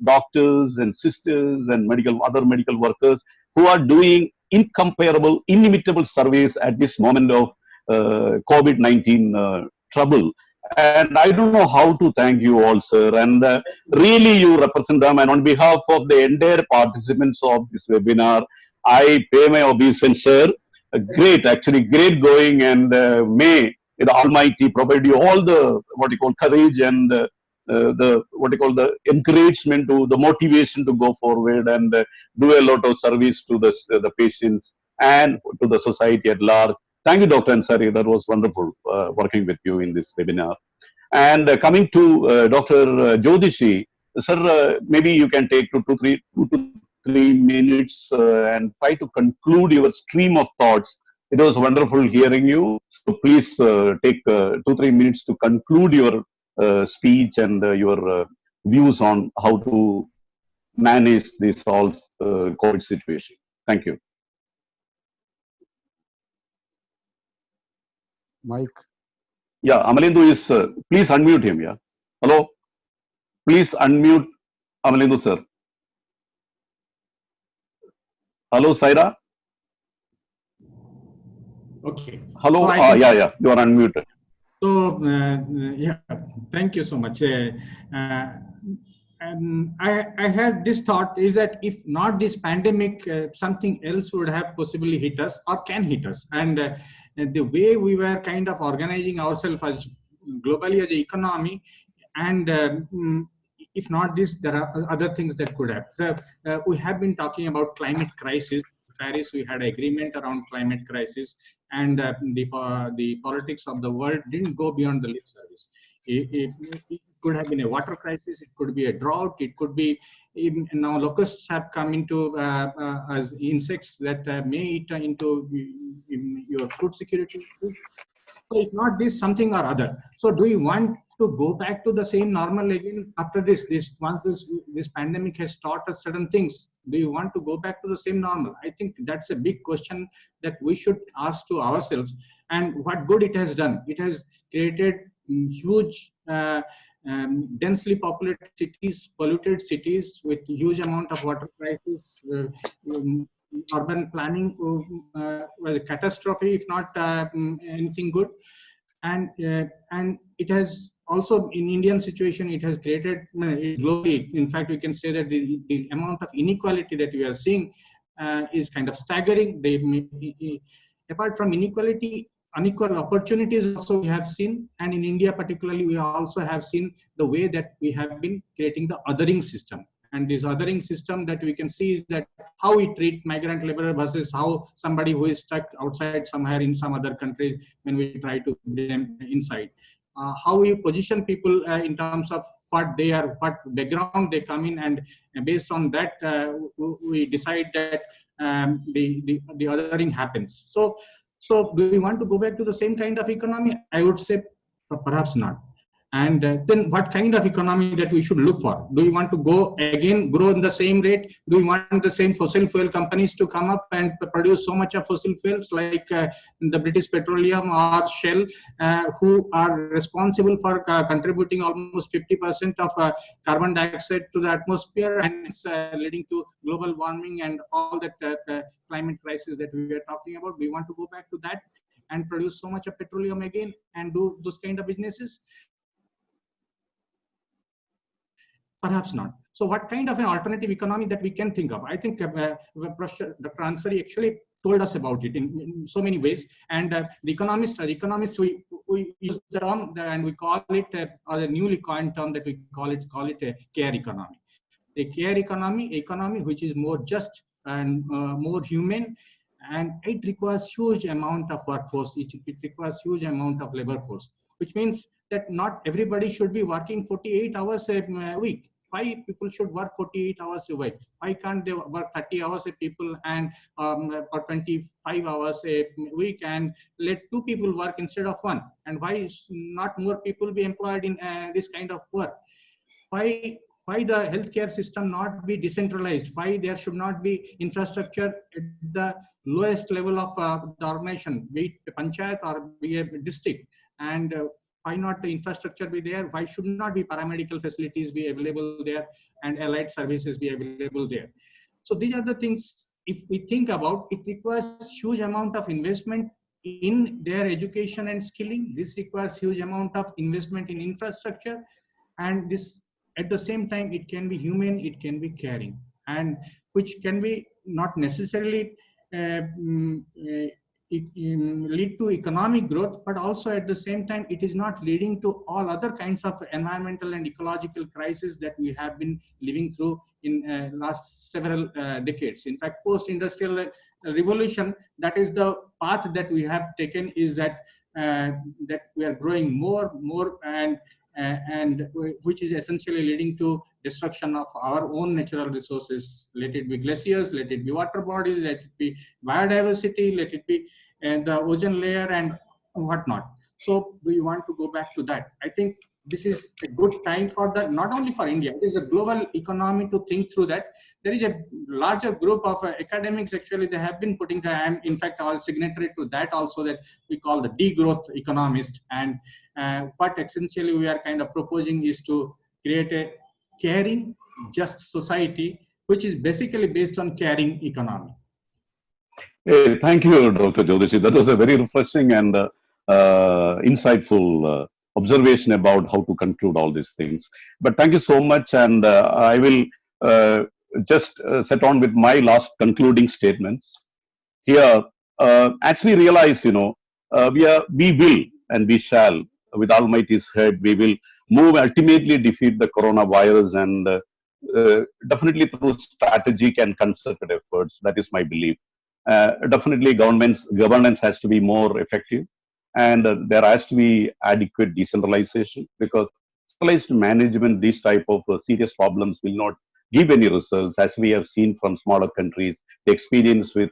doctors and sisters and other medical workers who are doing incomparable, inimitable service at this moment of COVID-19 trouble. And I don't know how to thank you all, sir. And really, you represent them. And on behalf of the entire participants of this webinar, I pay my obeisance, sir. Great, actually, great going. And may the Almighty provide you all the courage and the encouragement to the motivation to go forward and do a lot of service to the patients and to the society at large. Thank you, Dr. Ansari. That was wonderful working with you in this webinar. And coming to Dr. Jyotishi, sir, maybe you can take 2 to 3 minutes and try to conclude your stream of thoughts. It was wonderful hearing you. So please take 2 to 3 minutes to conclude your speech and your views on how to manage this whole COVID situation. Thank you. Mike. Yeah, Amalendu is, please unmute him, yeah. Hello? Please unmute Amalendu, sir. Hello, Saira? Okay. Hello, So yeah, you are unmuted. So, yeah, thank you so much. And I had this thought is that if not this pandemic, something else would have possibly hit us or can hit us. And the way we were kind of organizing ourselves as globally as an economy, and if not this, there are other things that could have. So, we have been talking about climate crisis. Paris, we had agreement around climate crisis, and the politics of the world didn't go beyond the lip service. It could have been a water crisis, it could be a drought, it could be even now locusts have come into as insects that may eat into your food security. So if not this, something or other. So do we want to go back to the same normal again after this? Once this pandemic has taught us certain things, do you want to go back to the same normal? I think that's a big question that we should ask to ourselves. And what good it has done? It has created huge, densely populated cities, polluted cities with huge amount of water crisis, urban planning was a catastrophe, if not anything good. And it has also, in Indian situation, it has created globally. In fact, we can say that the amount of inequality that we are seeing is kind of staggering. Apart from inequality, unequal opportunities also we have seen, and in India particularly, we also have seen the way that we have been creating the othering system. And this othering system that we can see is that how we treat migrant labor versus how somebody who is stuck outside somewhere in some other country when we try to bring them inside. How we position people in terms of what they are, what background they come in, and based on that we decide that the othering happens. So do we want to go back to the same kind of economy? I would say perhaps not. And then what kind of economy that we should look for? Do we want to go again, grow in the same rate? Do we want the same fossil fuel companies to come up and produce so much of fossil fuels like the British Petroleum or Shell, who are responsible for contributing almost 50% of carbon dioxide to the atmosphere, and it's leading to global warming and all that climate crisis that we are talking about? Do we want to go back to that and produce so much of petroleum again and do those kind of businesses? Perhaps not. So what kind of an alternative economy that we can think of? I think Dr. Ansari actually told us about it in so many ways. And the economists, we use the term and we call it, or a newly coined term that we call it a care economy. A care economy which is more just and more human, and it requires huge amount of workforce. It requires huge amount of labor force, which means that not everybody should be working 48 hours a week. Why people should work 48 hours a week? Why can't they work 30 hours a people and or 25 hours a week, and let two people work instead of one? And why not more people be employed in this kind of work? Why the healthcare system not be decentralized? Why there should not be infrastructure at the lowest level of the organization, be it a panchayat or be a district? And why not the infrastructure be there? Why should not be paramedical facilities be available there and allied services be available there? So these are the things, if we think about, it requires huge amount of investment in their education and skilling. This requires huge amount of investment in infrastructure, and this at the same time it can be human, it can be caring, and which can be not necessarily lead to economic growth, but also at the same time it is not leading to all other kinds of environmental and ecological crises that we have been living through in last several decades. In fact, post-industrial revolution, that is the path that we have taken, is that that we are growing more and which is essentially leading to destruction of our own natural resources. Let it be glaciers, let it be water bodies, let it be biodiversity, let it be the ozone layer and whatnot. So we want to go back to that. I think this is a good time for that, not only for India, it is a global economy to think through that. There is a larger group of academics, actually, they have been putting, in fact, all signatory to that also, that we call the degrowth economist. And what essentially we are kind of proposing is to create a caring, just society, which is basically based on caring economy. Hey, thank you, Dr. Jyotishi. That was a very refreshing and insightful observation about how to conclude all these things. But thank you so much, and I will just set on with my last concluding statements. Here, as we realize, we will and we shall, with Almighty's help, we will move, ultimately defeat the coronavirus, and definitely through strategic and concerted efforts. That is my belief. Definitely governance has to be more effective, and there has to be adequate decentralization, because centralized management, these type of serious problems will not give any results, as we have seen from smaller countries, the experience with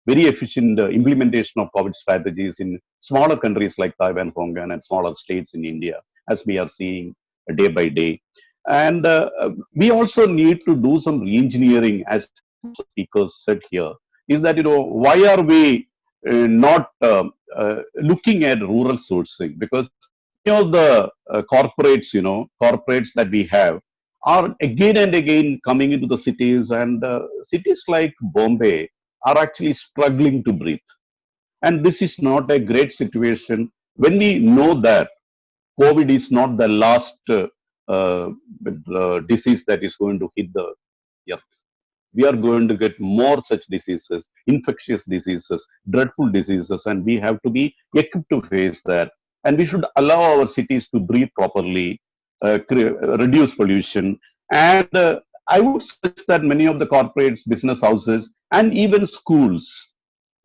very efficient implementation of COVID strategies in smaller countries like Taiwan, Hong Kong, and smaller states in India. as we are seeing day by day. And we also need to do some re-engineering, as most speakers said here, is that, why are we not looking at rural sourcing? Because many of the corporates that we have are again and again coming into the cities, and cities like Bombay are actually struggling to breathe. And this is not a great situation when we know that COVID is not the last uh, disease that is going to hit the earth. We are going to get more such diseases, infectious diseases, dreadful diseases, and we have to be equipped to face that. And we should allow our cities to breathe properly, reduce pollution. And I would suggest that many of the corporates, business houses, and even schools,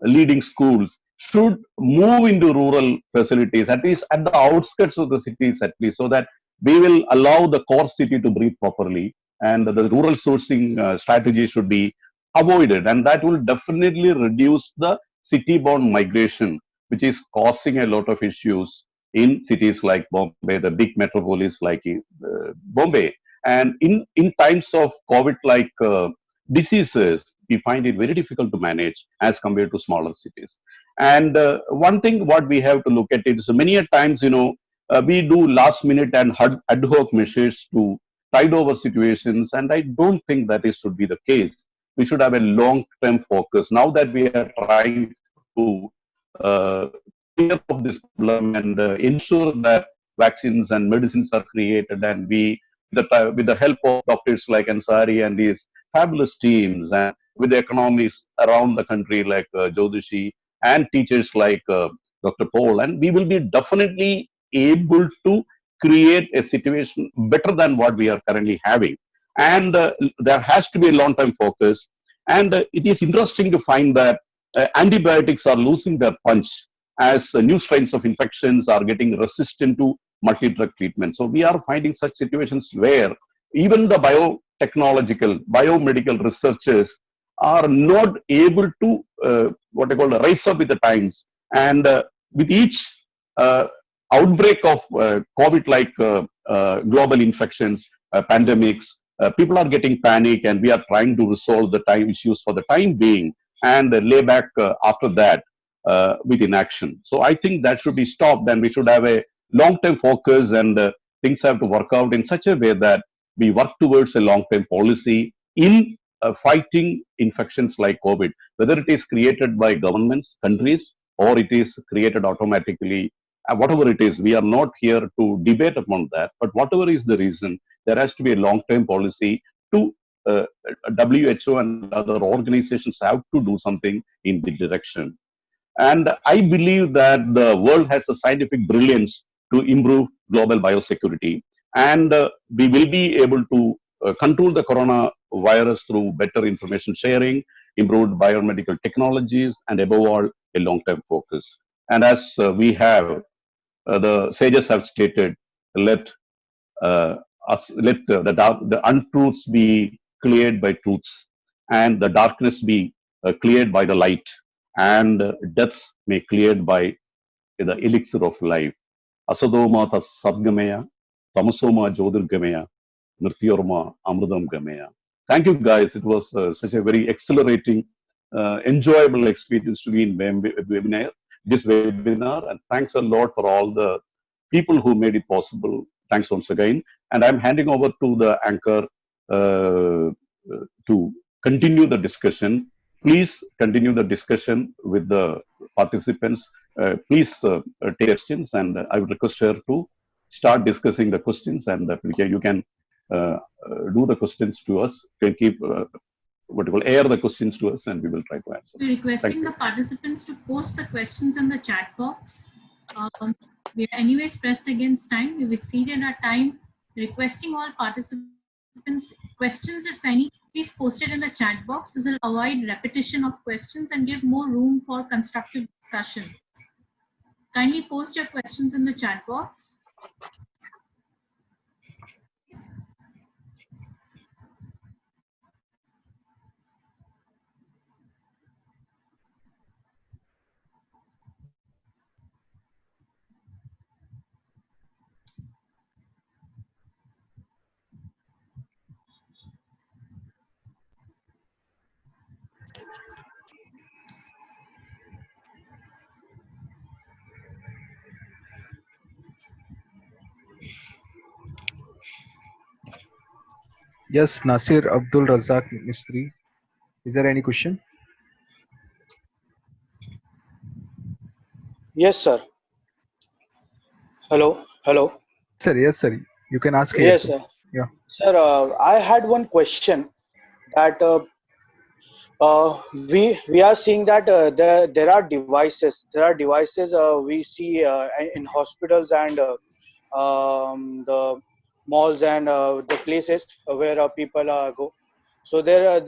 leading schools, should move into rural facilities, at least at the outskirts of the cities, at least, so that we will allow the core city to breathe properly. And the rural sourcing strategy should be avoided, and that will definitely reduce the city-borne migration, which is causing a lot of issues in cities like Bombay, the big metropolis like Bombay. And in times of COVID-like diseases, we find it very difficult to manage as compared to smaller cities. And one thing what we have to look at it is many a times, we do last minute and ad hoc measures to tide over situations, and I don't think that is should be the case. We should have a long-term focus. Now that we are trying to clear up this problem and ensure that vaccines and medicines are created, and with the help of doctors like Ansari and his fabulous teams, and with the economists around the country like Jyotishi, and teachers like Dr. Paul, and we will be definitely able to create a situation better than what we are currently having. And there has to be a long-term focus. And it is interesting to find that antibiotics are losing their punch as new strains of infections are getting resistant to multi-drug treatment. So we are finding such situations where even the biomedical researchers are not able to what I call rise up with the times. And with each uh, outbreak of COVID-like global infections, pandemics, people are getting panic, and we are trying to resolve the time issues for the time being, and lay back after that with inaction. So I think that should be stopped, and we should have a long-term focus, and things have to work out in such a way that we work towards a long-term policy in fighting infections like COVID, whether it is created by governments, countries, or it is created automatically. Whatever it is, we are not here to debate upon that, but whatever is the reason, there has to be a long-term policy to WHO and other organizations have to do something in the direction. And I believe that the world has a scientific brilliance to improve global biosecurity. And we will be able to control the coronavirus through better information sharing, improved biomedical technologies, and above all, a long-term focus. And as we have, the sages have stated, let the untruths be cleared by truths, and the darkness be cleared by the light, and death may cleared by the elixir of life. Asadoma sadgamaya, tamasoma jyotirgamaya, mrityorma amridam gamaya. Thank you, guys. It was such a very exhilarating, enjoyable experience to be in this webinar, and thanks a lot for all the people who made it possible. Thanks once again. And I'm handing over to the anchor to continue the discussion. Please continue the discussion with the participants. Please take questions, and I would request her to start discussing the questions, and you can do the questions to us. You can keep what you call air the questions to us, and we will try to answer. We're requesting the participants to post the questions in the chat box. We are anyways pressed against time. We've exceeded our time. Requesting all participants questions, if any, please post it in the chat box. This will avoid repetition of questions and give more room for constructive discussion. Kindly post your questions in the chat box. Yes, Nasir Abdul Razak Mistri. Is there any question? Yes, sir. Hello. Hello. Yes, sir. Yes, sir. You can ask here, Yes, sir. sir. Yeah. Sir, I had one question that we are seeing that there are devices we see in hospitals and the malls and the places where people go. So there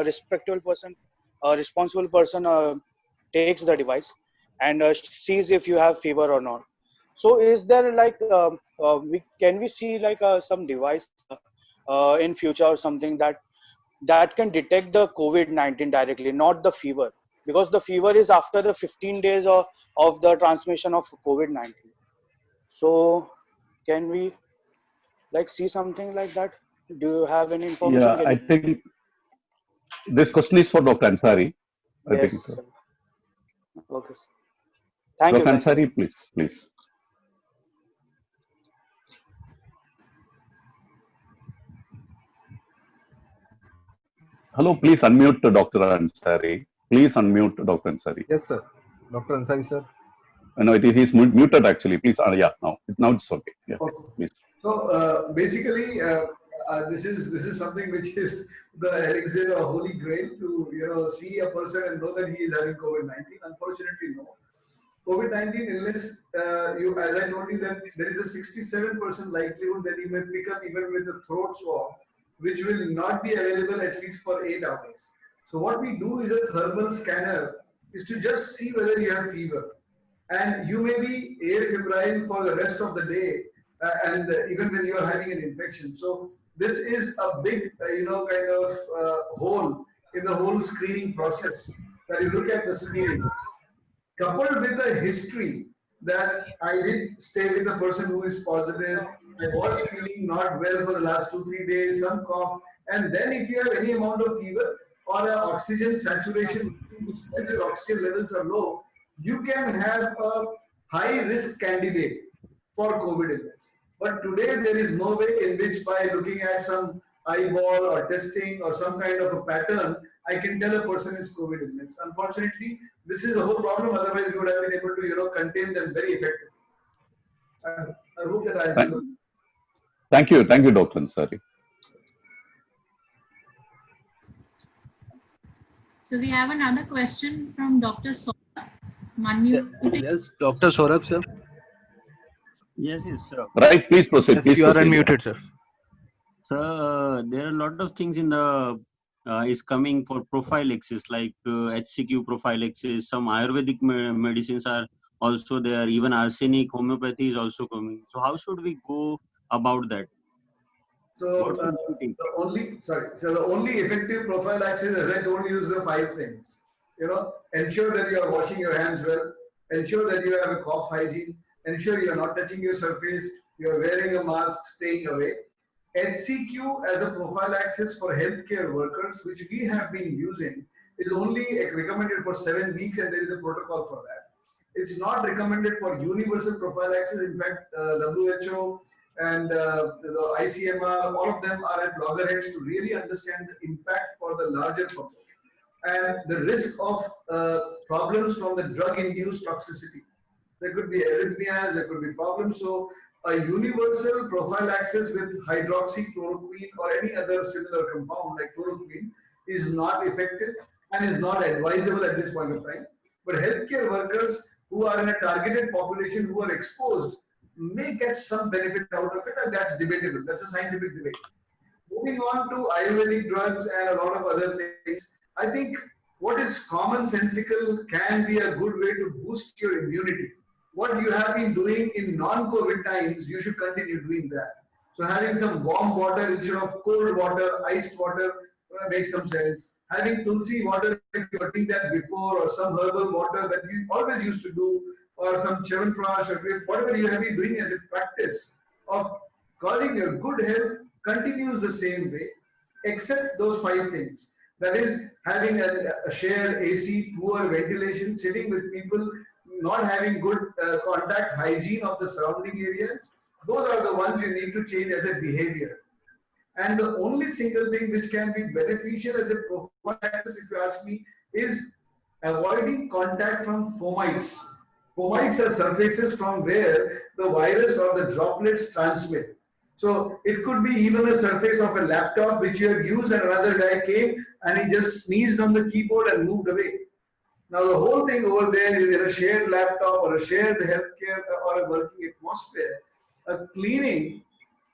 respectable person, responsible person takes the device and sees if you have fever or not. So is there like can we see like some device in future or something that can detect the COVID-19 directly, not the fever, because the fever is after the 15 days of the transmission of COVID-19. So can we like see something like that? Do you have any information? Yeah, Can I you? think this question is for Dr. Ansari. I think Yes, so. sir. Okay, sir. Thank you, Dr. thank you. Ansari, please, please. Hello, please unmute Dr. Ansari. Please unmute Dr. Ansari. Yes, sir. Dr. Ansari, sir. No, it is he's muted actually. Please, yeah, now it's okay. Yeah, Okay. please. So basically, this is something which is the elixir or holy grail to see a person and know that he is having COVID-19. Unfortunately, no. COVID-19 illness, as I told you that there is a 67% likelihood that you may pick up even with a throat swab, which will not be available at least for 8 hours. So what we do is a thermal scanner is to just see whether you have fever, and you may be afebrile for the rest of the day, and even when you are having an infection. So this is a big, kind of hole in the whole screening process, that you look at the screening coupled with a history that I did stay with a person who is positive. I was feeling not well for the last 2 3 days, some cough, and then if you have any amount of fever or oxygen saturation, which means your oxygen levels are low, you can have a high risk candidate for COVID illness. But today there is no way in which by looking at some eyeball or testing or some kind of a pattern, I can tell a person is COVID illness. Unfortunately, this is the whole problem. Otherwise, we would have been able to, contain them very effectively. I hope that I answered Thank, the. thank you, Dr. Ansari. So we have another question from Dr. Saurabh. Yes, Dr. Saurabh, sir. Yes, sir. Right, please proceed. Yes, Please you are proceed. unmuted, sir. Sir, there are a lot of things in the is coming for prophylaxis, like HCQ prophylaxis. Some Ayurvedic medicines are also there. Even arsenic, homeopathy is also coming. So how should we go about that? So What should we take? the only effective prophylaxis, as I told you, is the 5 things. Ensure that you are washing your hands well. Ensure that you have a cough hygiene. Ensure you are not touching your surface. You are wearing a mask, staying away. HCQ as a prophylaxis for healthcare workers, which we have been using, is only recommended for 7 weeks, and there is a protocol for that. It's not recommended for universal prophylaxis. In fact, WHO and the ICMR, all of them are at loggerheads to really understand the impact for the larger public and the risk of problems from the drug-induced toxicity. There could be arrhythmias, there could be problems. So a universal prophylaxis with hydroxychloroquine or any other similar compound like chloroquine is not effective and is not advisable at this point of time. But healthcare workers who are in a targeted population who are exposed may get some benefit out of it, and that's debatable. That's a scientific debate. Moving on to Ayurvedic drugs and a lot of other things, I think what is commonsensical can be a good way to boost your immunity. What you have been doing in non-COVID times, you should continue doing that. So having some warm water instead of cold water, iced water makes some sense. Having tulsi water, if you are doing that before, or some herbal water that you always used to do, or some chyawanprash, or whatever you have been doing as a practice of causing your good health continues the same way, except those 5 things. That is, having a shared AC, poor ventilation, sitting with people, not having good contact hygiene of the surrounding areas. Those are the ones you need to change as a behavior. And the only single thing which can be beneficial as a prophylaxis, if you ask me, is avoiding contact from fomites. Fomites are surfaces from where the virus or the droplets transmit. So it could be even a surface of a laptop which you have used and another guy came and he just sneezed on the keyboard and moved away. Now the whole thing over there is in a shared laptop or a shared healthcare or a working atmosphere, a cleaning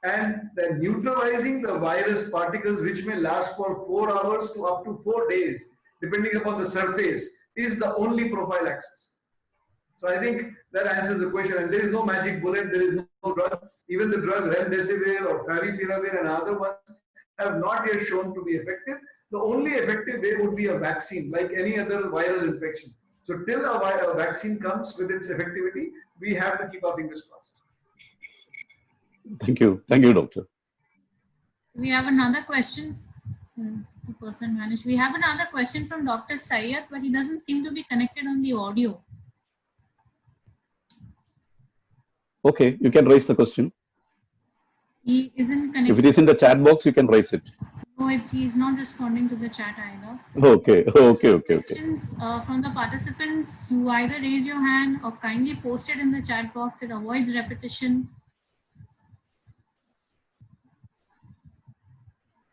and then neutralizing the virus particles which may last for 4 hours to up to 4 days depending upon the surface is the only prophylaxis. So I think that answers the question, and there is no magic bullet, there is no drug. Even the drug remdesivir or favipiravir and other ones have not yet shown to be effective. The only effective way would be a vaccine, like any other viral infection. So till a vaccine comes with its effectivity, we have to keep our fingers crossed. Thank you. Thank you, Doctor. We have another question. The person managed. We have another question from Dr. Syed, but he doesn't seem to be connected on the audio. Okay, you can raise the question. He isn't connected. If it is in the chat box, you can raise it. No, he's not responding to the chat either. Okay. Questions from the participants, you either raise your hand or kindly post it in the chat box. It avoids repetition.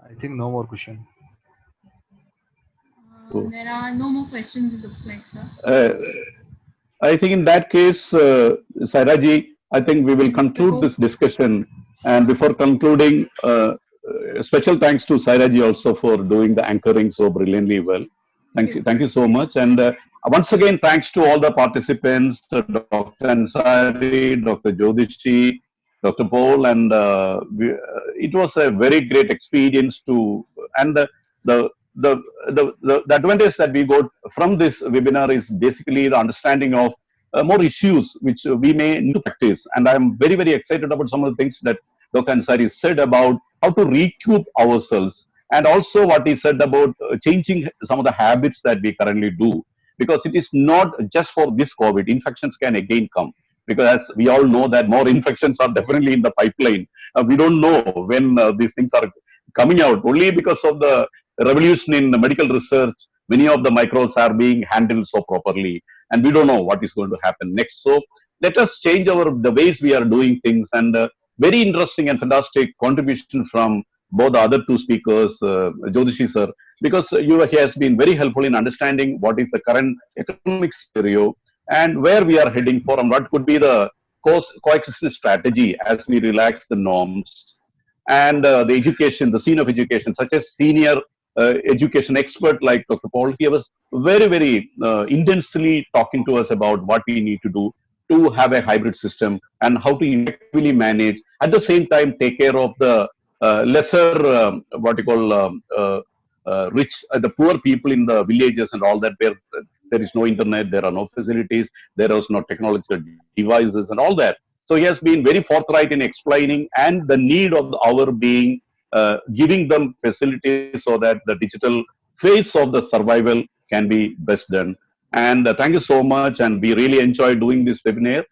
I think no more question. There are no more questions, it looks like, sir. I think in that case, Sairaji, I think we will conclude this discussion. And before concluding, special thanks to Sairaji also for doing the anchoring so brilliantly well. Thank you so much. And once again, thanks to all the participants, Dr. Ansari, Dr. Jyotishi, Dr. Paul, and it was a very great experience to, and the advantage that we got from this webinar is basically the understanding of more issues which we may need to practice. And I'm very, very excited about some of the things that Dr. Ansari said about how to recoup ourselves, and also what he said about changing some of the habits that we currently do, because it is not just for this COVID. Infections can again come, because as we all know that more infections are definitely in the pipeline. We don't know when these things are coming out. Only because of the revolution in the medical research, many of the microbes are being handled so properly, and we don't know what is going to happen next. So let us change the ways we are doing things. And very interesting and fantastic contribution from both the other two speakers, Jyotishi sir, because he has been very helpful in understanding what is the current economic scenario and where we are heading for, and what could be the coexistence strategy as we relax the norms. And the education, the scene of education, such as senior education expert like Dr. Paul, he was very, very intensely talking to us about what we need to do to have a hybrid system and how to effectively manage, at the same time take care of the lesser, the poor people in the villages and all that, where there is no internet, there are no facilities, there is no technological devices and all that. So he has been very forthright in explaining and the need of our being, giving them facilities so that the digital phase of the survival can be best done. And thank you so much. And we really enjoyed doing this webinar.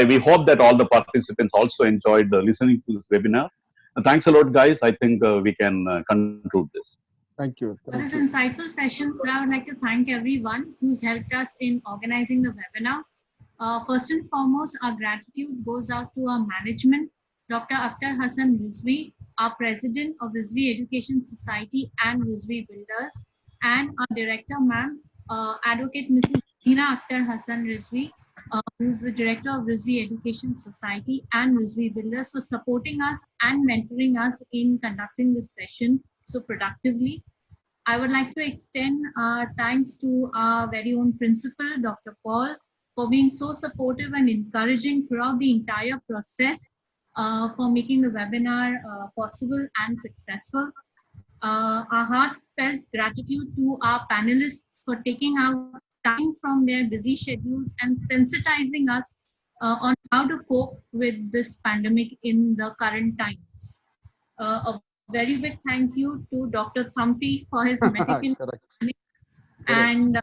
We hope that all the participants also enjoyed listening to this webinar. Thanks a lot, guys. I think we can conclude this. Thank you. For this insightful session, sir, I would like to thank everyone who's helped us in organizing the webinar. First and foremost, our gratitude goes out to our management, Dr. Akhtar Rizvi, our president of Rizvi Education Society and Rizvi Builders, and our director, ma'am, Advocate Mrs. Hina Akhtar Rizvi, who's the director of Rizvi Education Society and Rizvi Builders, for supporting us and mentoring us in conducting this session so productively. I would like to extend our thanks to our very own principal, Dr. Paul, for being so supportive and encouraging throughout the entire process, for making the webinar possible and successful. Our heartfelt gratitude to our panelists for taking out time from their busy schedules and sensitizing us on how to cope with this pandemic in the current times. A very big thank you to Dr. Thampi for his medical and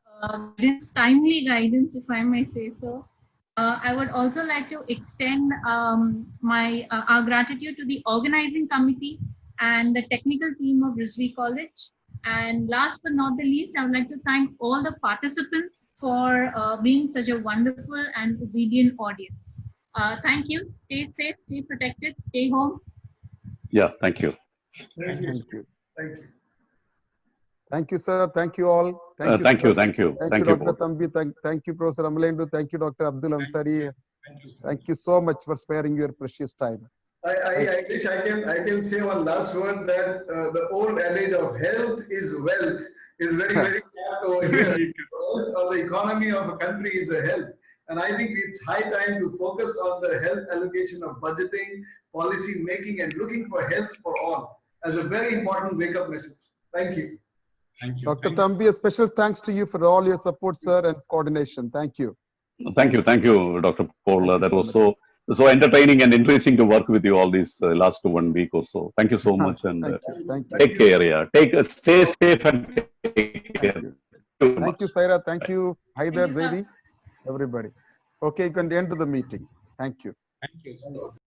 this timely guidance, if I may say so. I would also like to extend our gratitude to the organizing committee, and the technical team of Rizvi College. And last but not the least, I would like to thank all the participants for being such a wonderful and obedient audience. Thank you. Stay safe, stay protected, stay home. Yeah, thank you. Thank you. Thank you. Thank you. Thank you, sir. Thank you all. Thank sir. you, thank you. Thank Thank you, you, Dr. both. Thampi. Thank you, Professor Amalendu. Thank you, Dr. Abdul Ansari. Thank you so much for sparing your precious time. I wish I can say one last word that the old adage of health is wealth is very apt over here. Health or the economy of a country is the health. And I think it's high time to focus on the health allocation of budgeting, policy making, and looking for health for all as a very important wake-up message. Thank you. Thank you. Dr. Thampi, a special thanks to you for all your support, sir, and coordination. Thank you. Thank you, Dr. Paul. Thank you That so was much. so entertaining and interesting to work with you all this last 1 week or so. Thank you so much, and Thank you. Thank you. take care. Yeah, stay safe and take care. Thank you. Thank you, Saira. Thank you, Haider, Thank you, sir. Zaidi, everybody. Okay, you can end the meeting. Thank you. Thank you.